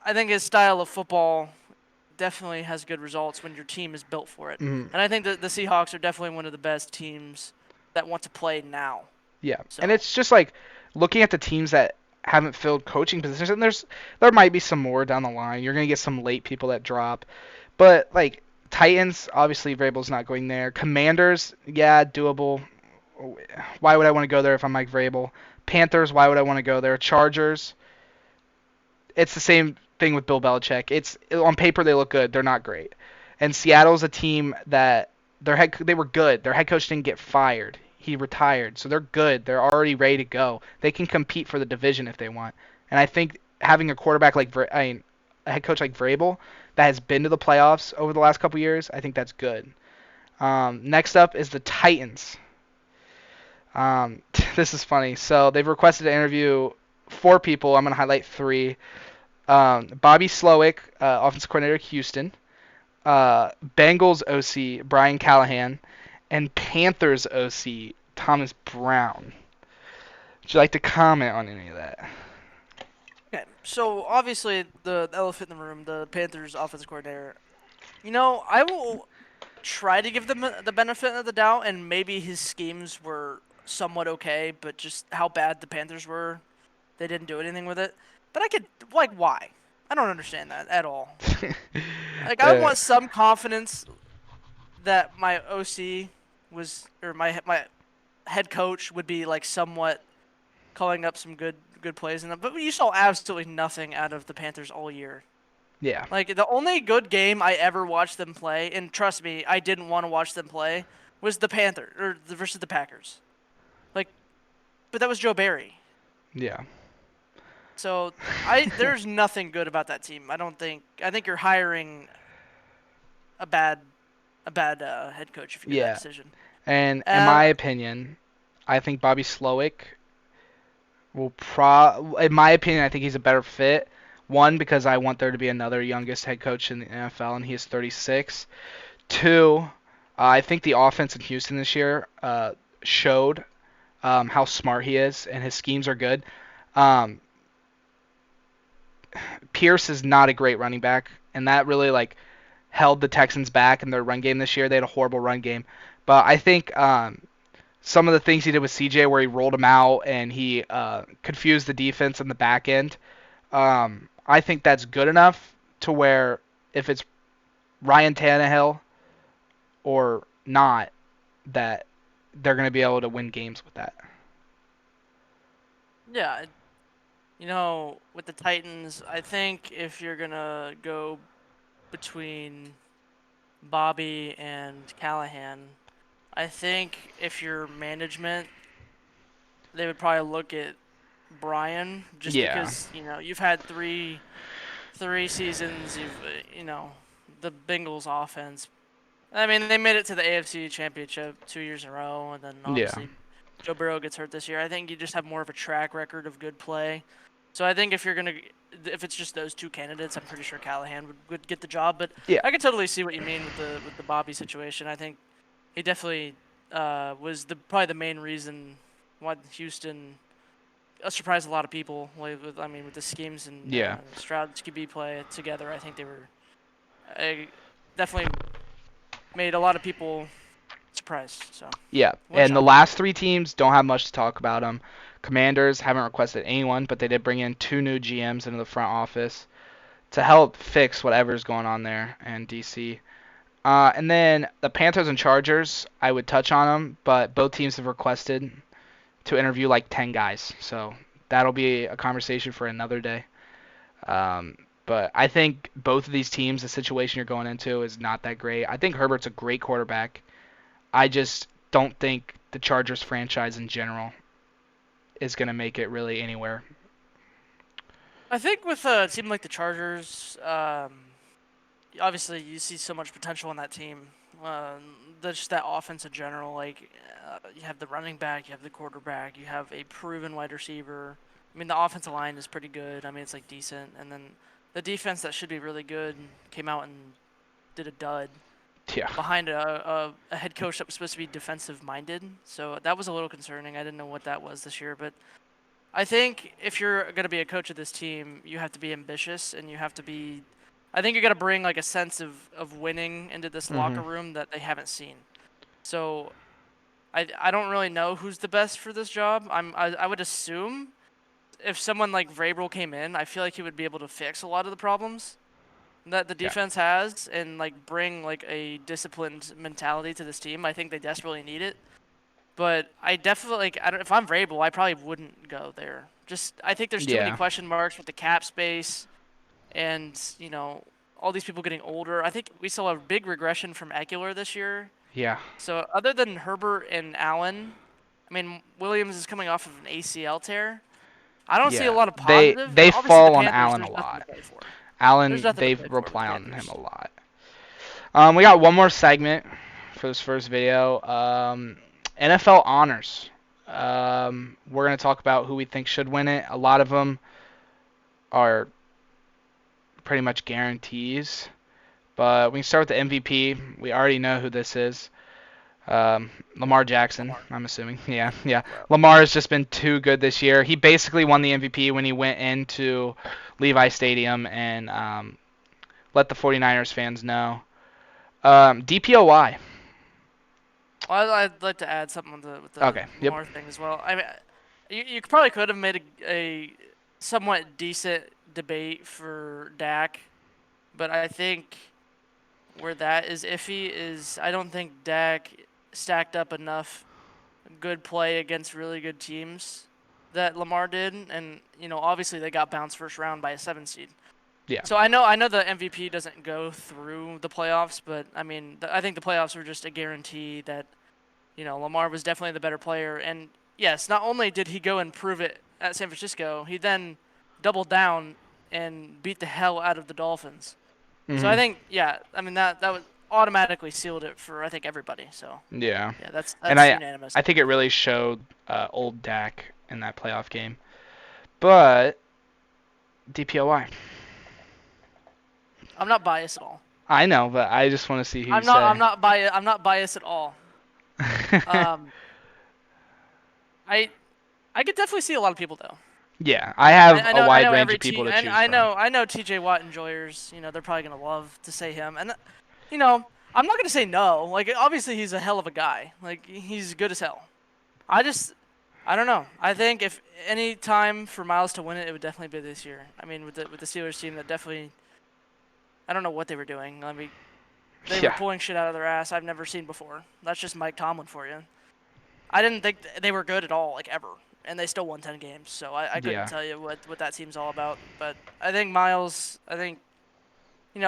I think his style of football definitely has good results when your team is built for it. mm, And I think that the Seahawks are definitely one of the best teams that want to play now. yeah. And So, it's just like looking at the teams that haven't filled coaching positions, and there might be some more down the line. You're gonna get some late people that drop, but like Titans, obviously Vrabel's not going there. Commanders, yeah, doable. Why would I want to go there if I'm Mike Vrabel? Panthers, why would I want to go there? Chargers, it's the same thing with Bill Belichick. It's on paper they look good, they're not great. And Seattle's a team that they were good. Their head coach didn't get fired. He retired, so they're good. They're already ready to go. They can compete for the division if they want. And I think having a quarterback like a head coach like Vrabel that has been to the playoffs over the last couple years, I think that's good. Next up is the Titans. This is funny. So they've requested to interview four people. I'm going to highlight three. Bobby Slowick, offensive coordinator at Houston, Bengals OC Brian Callahan, and Panthers OC Thomas Brown. Would you like to comment on any of that? okay. So obviously the elephant in the room, the Panthers offensive coordinator. I will try to give them the benefit of the doubt, and maybe his schemes were somewhat okay, but just how bad the Panthers were, they didn't do anything with it. But I could, like, why? I don't understand that at all. Like, I uh, want some confidence that my OC or my head coach would be like somewhat calling up some good plays in them. But you saw absolutely nothing out of the Panthers all year. yeah, Like the only good game I ever watched them play, and trust me, I didn't want to watch them play, was the Panthers versus the Packers. Like, but that was Joe Barry. yeah, So there's nothing good about that team. I don't think. I think you're hiring a bad head coach if you do that yeah. decision. And in And my opinion, I think Bobby Slowick in my opinion, I think he's a better fit. One, because I want there to be another youngest head coach in the NFL, and he is 36. Two, I think the offense in Houston this year showed how smart he is, and his schemes are good. Um, Pierce is not a great running back, and that really like held the Texans back in their run game this year. They had a horrible run game, but I think some of the things he did with CJ, where he rolled him out and he confused the defense in the back end, I think that's good enough to where if it's Ryan Tannehill or not, that they're going to be able to win games with that. Yeah, with the Titans, I think if you're gonna go between Bobby and Callahan, I think if you're management, they would probably look at Brian just Yeah, because you've had three seasons. The Bengals offense. I mean, they made it to the AFC Championship 2 years in a row, and then yeah, obviously Joe Burrow gets hurt this year. I think you just have more of a track record of good play. So I think if it's just those two candidates, I'm pretty sure Callahan would get the job. But yeah, I can totally see what you mean with the Bobby situation. I think he definitely was probably the main reason why Houston surprised a lot of people. With the schemes and yeah, Stroud's QB play together, I think they were definitely made a lot of people surprised. So yeah. one And the shot for last them. three teams don't have much to talk about them. Commanders haven't requested anyone, but they did bring in two new GMs into the front office to help fix whatever's going on there in DC. And then the Panthers and Chargers, I would touch on them, but both teams have requested to interview like 10 guys. So that'll be a conversation for another day. Um, but I think both of these teams, the situation you're going into is not that great. I think Herbert's a great quarterback. I just don't think the Chargers franchise in general is going to make it really anywhere. I think with a team like the Chargers, obviously you see so much potential in that team. Just that offense in general. You have the running back, you have the quarterback, you have a proven wide receiver. I mean, the offensive line is pretty good. I mean, it's like decent, and then the defense that should be really good came out and did a dud Yeah. behind a head coach that was supposed to be defensive minded. So that was a little concerning. I didn't know what that was this year, but I think if you're going to be a coach of this team, you have to be ambitious and you have to be. I think you got to bring like a sense of winning into this locker Mhm. room that they haven't seen. So I don't really know who's the best for this job. I would assume if someone like Vrabel came in, I feel like he would be able to fix a lot of the problems that the Yeah. defense has and like bring like a disciplined mentality to this team. I think they desperately need it. But I definitely like I don't if I'm Vrabel, I probably wouldn't go there. Just I think there's too many Yeah. question marks with the cap space and, all these people getting older. I think we saw a big regression from Eckler this year. Yeah. So other than Herbert and Allen, I mean Williams is coming off of an ACL tear. I don't see a Yeah. lot of They positive, and they obviously the fall on Panthers, Allen a there's nothing to lot. play for. There's Allen, nothing to they play for with the rely on him a Panthers. lot. We got one more segment for this first video. NFL honors. We're gonna talk about who we think should win it. A lot of them are pretty much guarantees. But we can start with the MVP. We already know who this is. Lamar Jackson, Lamar. I'm assuming. Yeah, yeah. Well, Lamar has just been too good this year. He basically won the MVP when he went into Levi Stadium and let the 49ers fans know. DPOY. I'd like to add something with the Okay. Yep. Lamar thing as well. I mean, you probably could have made a somewhat decent debate for Dak, but I think where that is iffy is I don't think Dak stacked up enough good play against really good teams that Lamar did, and obviously they got bounced first round by a 7 seed. Yeah. So I know the MVP doesn't go through the playoffs, but I mean I think the playoffs were just a guarantee that Lamar was definitely the better player. And yes, not only did he go and prove it at San Francisco, he then doubled down and beat the hell out of the Dolphins. So I Mhm. think, yeah, I mean that was automatically sealed it for I think everybody. So Yeah. yeah, that's And that's I unanimous. I think it really showed old Dak in that playoff game. But DPOY. I'm not biased at all. I know, but I just want to see who you I'm not I'm say. not biased. I'm not biased at all. Um, I I could definitely see a lot of people though. Yeah, I have a I wide know range every of people T to and choose from. I know TJ Watt enjoyers. They're probably gonna love to say him, and you know, I'm not gonna say no. Like obviously he's a hell of a guy. Like he's good as hell. I just I don't know. I think if any time for Miles to win it, it would definitely be this year. I mean, with the Steelers team, that definitely I don't know what they were doing. I mean, they were Yeah, pulling shit out of their ass I've never seen before. That's just Mike Tomlin for you. I didn't think they were good at all, like ever, and they still won 10 games. So I couldn't yeah, tell you what that team's all about. But I think Miles. I think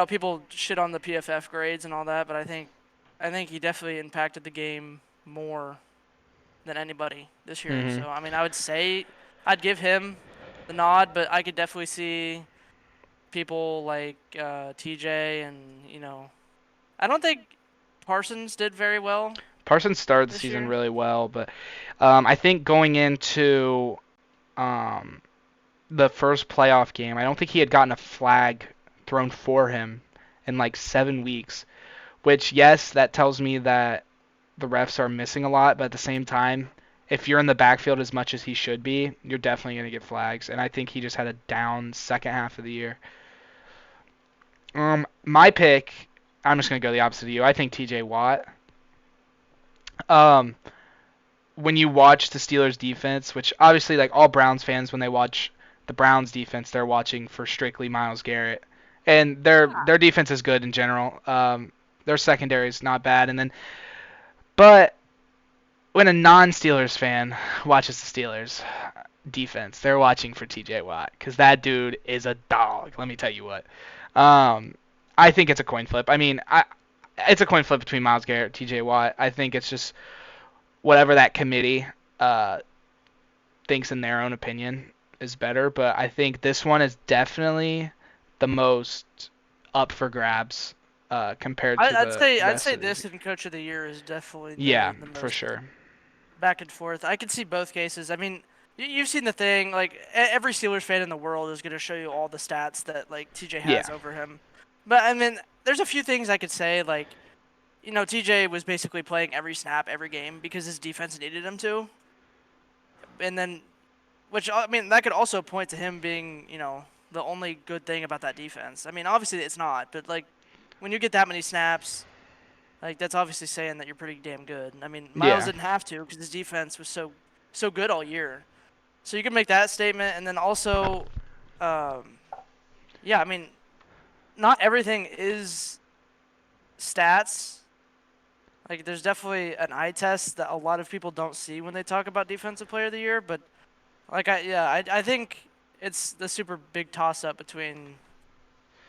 people shit on the PFF grades and all that, but I think he definitely impacted the game more than anybody this year. hmm So I mean, I would say I'd give him the nod, but I could definitely see people like TJ and I don't think Parsons did very well Parsons started the this season year. really well, but I think going into um, the first playoff game, I don't think he had gotten a flag thrown for him in like 7 weeks. Which, yes, that tells me that the refs are missing a lot, but at the same time, if you're in the backfield as much as he should be, you're definitely going to get flags. And I think he just had a down second half of the year. My pick, I'm just going to go the opposite of you. I think T.J. Watt. Um, when you watch the Steelers defense, which obviously like all Browns fans when they watch the Browns defense, they're watching for strictly Myles Garrett, and their defense is good in general. Their secondary is not bad, and then but when a non-Steelers fan watches the Steelers defense, they're watching for T.J. Watt because that dude is a dog. Let me tell you what. Um, I think it's a coin flip. It's a coin flip between Myles Garrett and T.J. Watt. I think it's just whatever that committee uh, thinks in their own opinion is better. But I think this one is definitely the most up for grabs compared to the I'd rest say of these. this and Coach of the Year is definitely Yeah, the for most sure. back and forth. I can see both cases. I mean, you've seen the thing. Like every Steelers fan in the world is gonna show you all the stats that like TJ Yeah, has over him. But I mean, there's a few things I could say. Like TJ was basically playing every snap, every game because his defense needed him to. And then, which I mean, that could also point to him being the only good thing about that defense. I mean, obviously it's not, but like when you get that many snaps. Like that's obviously saying that you're pretty damn good. I mean, Miles yeah. didn't have to because his defense was so good all year. So you can make that statement, and then also, um, yeah, I mean, not everything is stats. Like there's definitely an eye test that a lot of people don't see when they talk about defensive player of the year. But I think it's the super big toss up between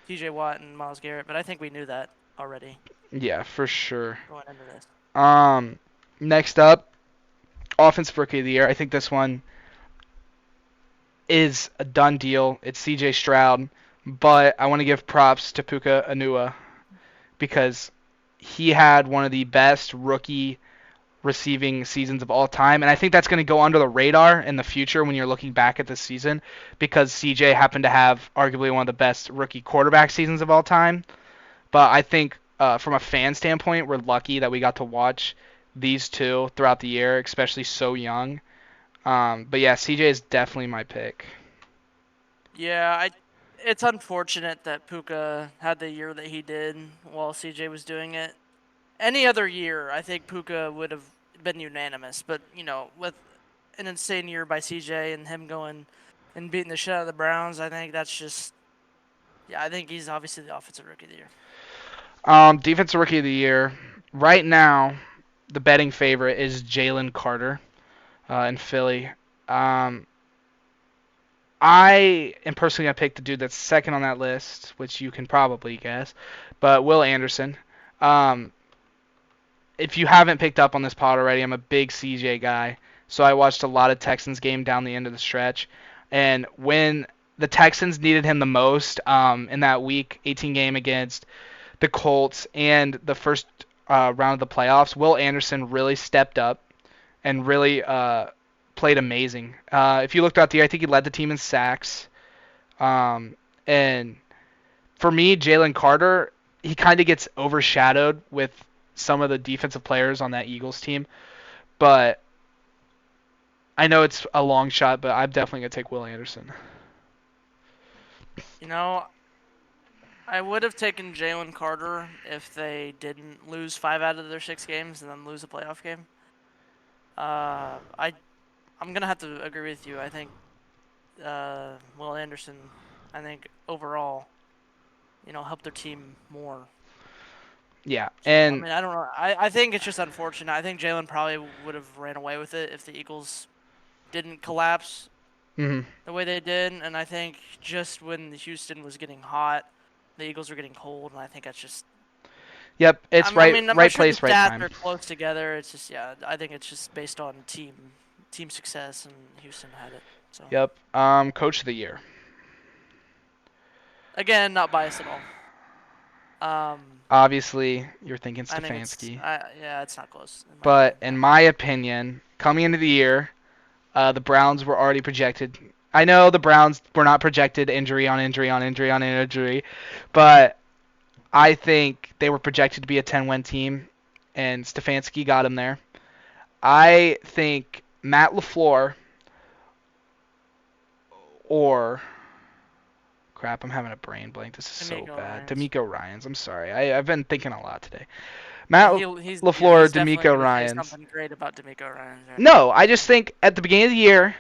T.J. Watt and Miles Garrett. But I think we knew that already Yeah, for sure. going into this. Um, next up, offensive rookie of the year. I think this one is a done deal. It's C.J. Stroud, but I want to give props to Puka Anua because he had one of the best rookie receiving seasons of all time, and I think that's going to go under the radar in the future when you're looking back at this season because C.J. happened to have arguably one of the best rookie quarterback seasons of all time. But I think from a fan standpoint, we're lucky that we got to watch these two throughout the year, especially so young. But yeah, CJ is definitely my pick. Yeah, it's unfortunate that Puka had the year that he did while CJ was doing it. Any other year, I think Puka would have been unanimous, but with an insane year by CJ and him going and beating the shit out of the Browns, I think that's just yeah, I think he's obviously the offensive rookie of the year. Defensive rookie of the year. Right now, the betting favorite is Jalen Carter in Philly. Um, I am personally gonna pick the dude that's second on that list, which you can probably guess, but Will Anderson. Um, if you haven't picked up on this pod already, I'm a big CJ guy, so I watched a lot of Texans game down the end of the stretch, and when the Texans needed him the most in that Week 18 game against the Colts and the first round of the playoffs, Will Anderson really stepped up and really played amazing. If you looked out the year, I think he led the team in sacks. And for me, Jalen Carter, he kind of gets overshadowed with some of the defensive players on that Eagles team. But I know it's a long shot, but I'm definitely gonna take Will Anderson. You know, I would have taken Jalen Carter if they didn't lose 5 out of their 6 games and then lose a playoff game. I'm gonna have to agree with you. I think Will Anderson, I think overall, helped their team more. Yeah, So I and mean, I don't know. I think it's just unfortunate. I think Jalen probably would have ran away with it if the Eagles didn't collapse mhm. the way they did, and I think just when Houston was getting hot, the Eagles were getting cold, and I think that's just. Yep, it's I right, mean, I'm not right sure the place, right stats time. are close together. It's just yeah, I think it's just based on team success, and Houston had it. So Yep. Coach of the year. again, not biased at all. Um, Obviously, you're thinking I think it's Stefanski, yeah, it's not close in my but opinion. in Yeah. my opinion, coming into the year, the Browns were already projected. I know the Browns were not projected injury on injury on injury on injury, but I think they were projected to be a 10-win team, and Stefanski got them there. I think Matt LaFleur or crap, I'm having a brain blank. This is so D'Amico bad. Ryan's. D'Amico Ryans. I'm sorry. I've been thinking a lot today. Yeah, Matt he's LaFleur, definitely D'Amico gonna say Ryans. something great about D'Amico Ryan's right now. No, I just think at the beginning of the year,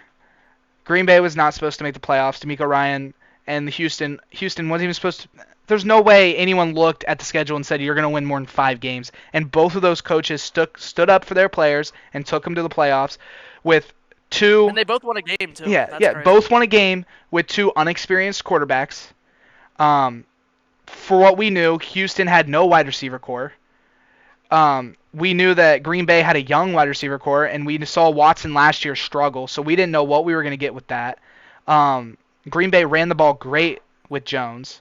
Green Bay was not supposed to make the playoffs. D'Amico Ryan and Houston wasn't even supposed to. There's no way anyone looked at the schedule and said you're going to win more than 5 games. And both of those coaches stood up for their players and took them to the playoffs with two. And they both won a game too. Yeah, That's yeah, crazy. both won a game with two unexperienced quarterbacks. Um, for what we knew, Houston had no wide receiver core. We knew that Green Bay had a young wide receiver core, and we saw Watson last year struggle, so we didn't know what we were going to get with that. Green Bay ran the ball great with Jones,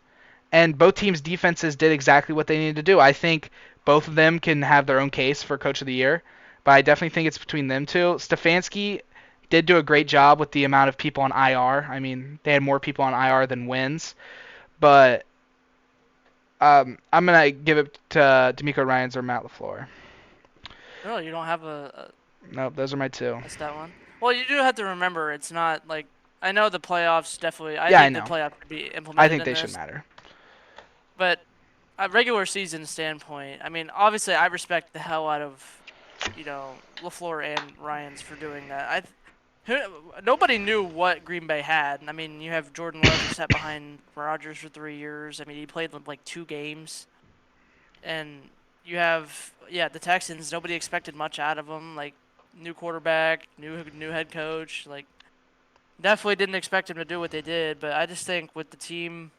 and both teams' defenses did exactly what they needed to do. I think both of them can have their own case for Coach of the Year, but I definitely think it's between them two. Stefanski did do a great job with the amount of people on IR. I mean, they had more people on IR than wins, but I'm gonna give it to D'Amico Ryans or Matt LaFleur. No, you don't have Nope, those are my two. a stat one. Well, you do have to remember it's not like I know the playoffs definitely. I Yeah, I think the know. playoffs should be I implemented think in they should this, matter. but a regular season standpoint, I mean, obviously I respect the hell out of Lafleur and Ryan's for doing that. Nobody knew what Green Bay had. I mean, you have Jordan Love who sat behind Rodgers for 3 years. I mean, he played like 2 games, and you have the Texans. Nobody expected much out of them. Like new quarterback, new head coach. Like definitely didn't expect him to do what they did. But I just think with the team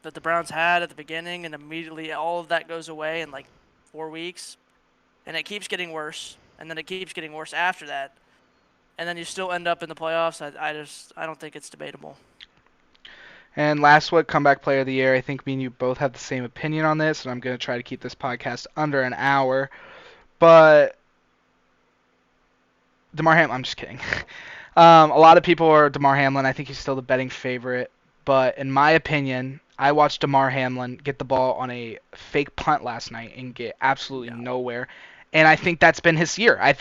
that the Browns had at the beginning, and immediately all of that goes away in like 4 weeks, and it keeps getting worse, and then it keeps getting worse after that, and then you still end up in the playoffs. I don't think it's debatable. And last one, comeback player of the year. I think me and you both have the same opinion on this, and I'm going to try to keep this podcast under an hour. But DeMar Hamlin, I'm just kidding. A lot of people are DeMar Hamlin. I think he's still the betting favorite. But in my opinion, I watched DeMar Hamlin get the ball on a fake punt last night and get absolutely Yeah. nowhere. And I think that's been his year. I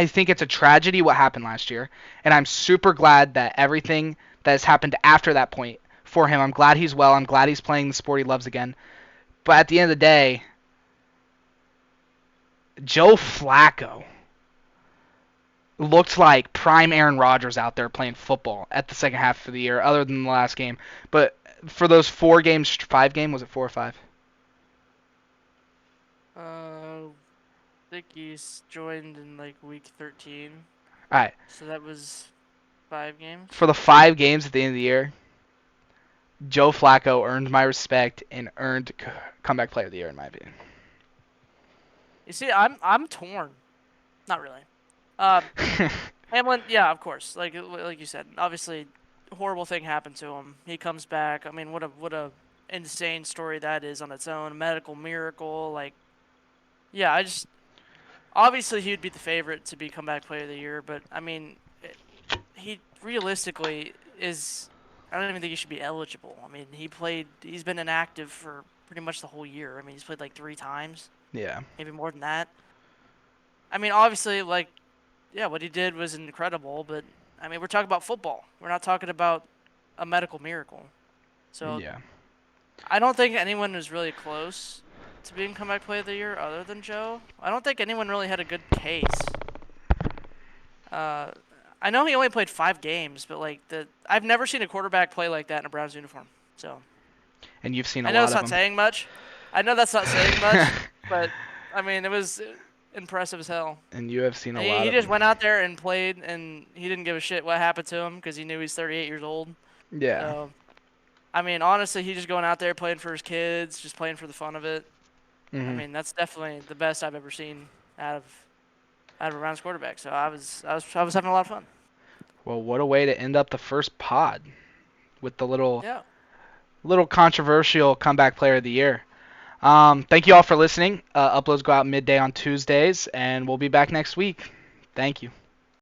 think it's a tragedy what happened last year. And I'm super glad that everything that has happened after that point for him, I'm glad he's well. I'm glad he's playing the sport he loves again. But at the end of the day, Joe Flacco looked like prime Aaron Rodgers out there playing football at the second half of the year, other than the last game. But for those 4 games, 5 game, was it 4 or 5? I think he's joined in like week 13, All right. so that was 5 games. For the 5 games at the end of the year, Joe Flacco earned my respect and earned comeback player of the year in my opinion. You see, I'm torn. Not really. Uh, Hamlin, yeah, of course. Like you said, obviously, horrible thing happened to him. He comes back. I mean, what a insane story that is on its own. Medical miracle. Like, yeah, I just obviously he'd be the favorite to be comeback player of the year, but I mean, he realistically is. I don't even think he should be eligible. I mean, He's been inactive for pretty much the whole year. I mean, he's played like 3 times, Yeah. maybe more than that. I mean, obviously, like yeah, what he did was incredible. But I mean, we're talking about football. We're not talking about a medical miracle. So Yeah. I don't think anyone was really close to being comeback player of the year other than Joe. I don't think anyone really had a good case. Uh, I know he only played 5 games, but like the I've never seen a quarterback play like that in a Browns uniform. So And you've seen a I know lot it's of not them. saying much. I know that's not saying much, but I mean it was impressive as hell. And you have seen a And lot he of just them. went out there and played, and he didn't give a shit what happened to him because he knew he's 38 years old. Yeah. So I mean, honestly, he just going out there playing for his kids, just playing for the fun of it. I Mhm. mean, that's definitely the best I've ever seen out of a Browns quarterback. So I was having a lot of fun. Well, what a way to end up the first pod with the Yeah. little controversial comeback player of the year. Thank you all for listening. Uploads go out midday on Tuesdays, and we'll be back next week. Thank you.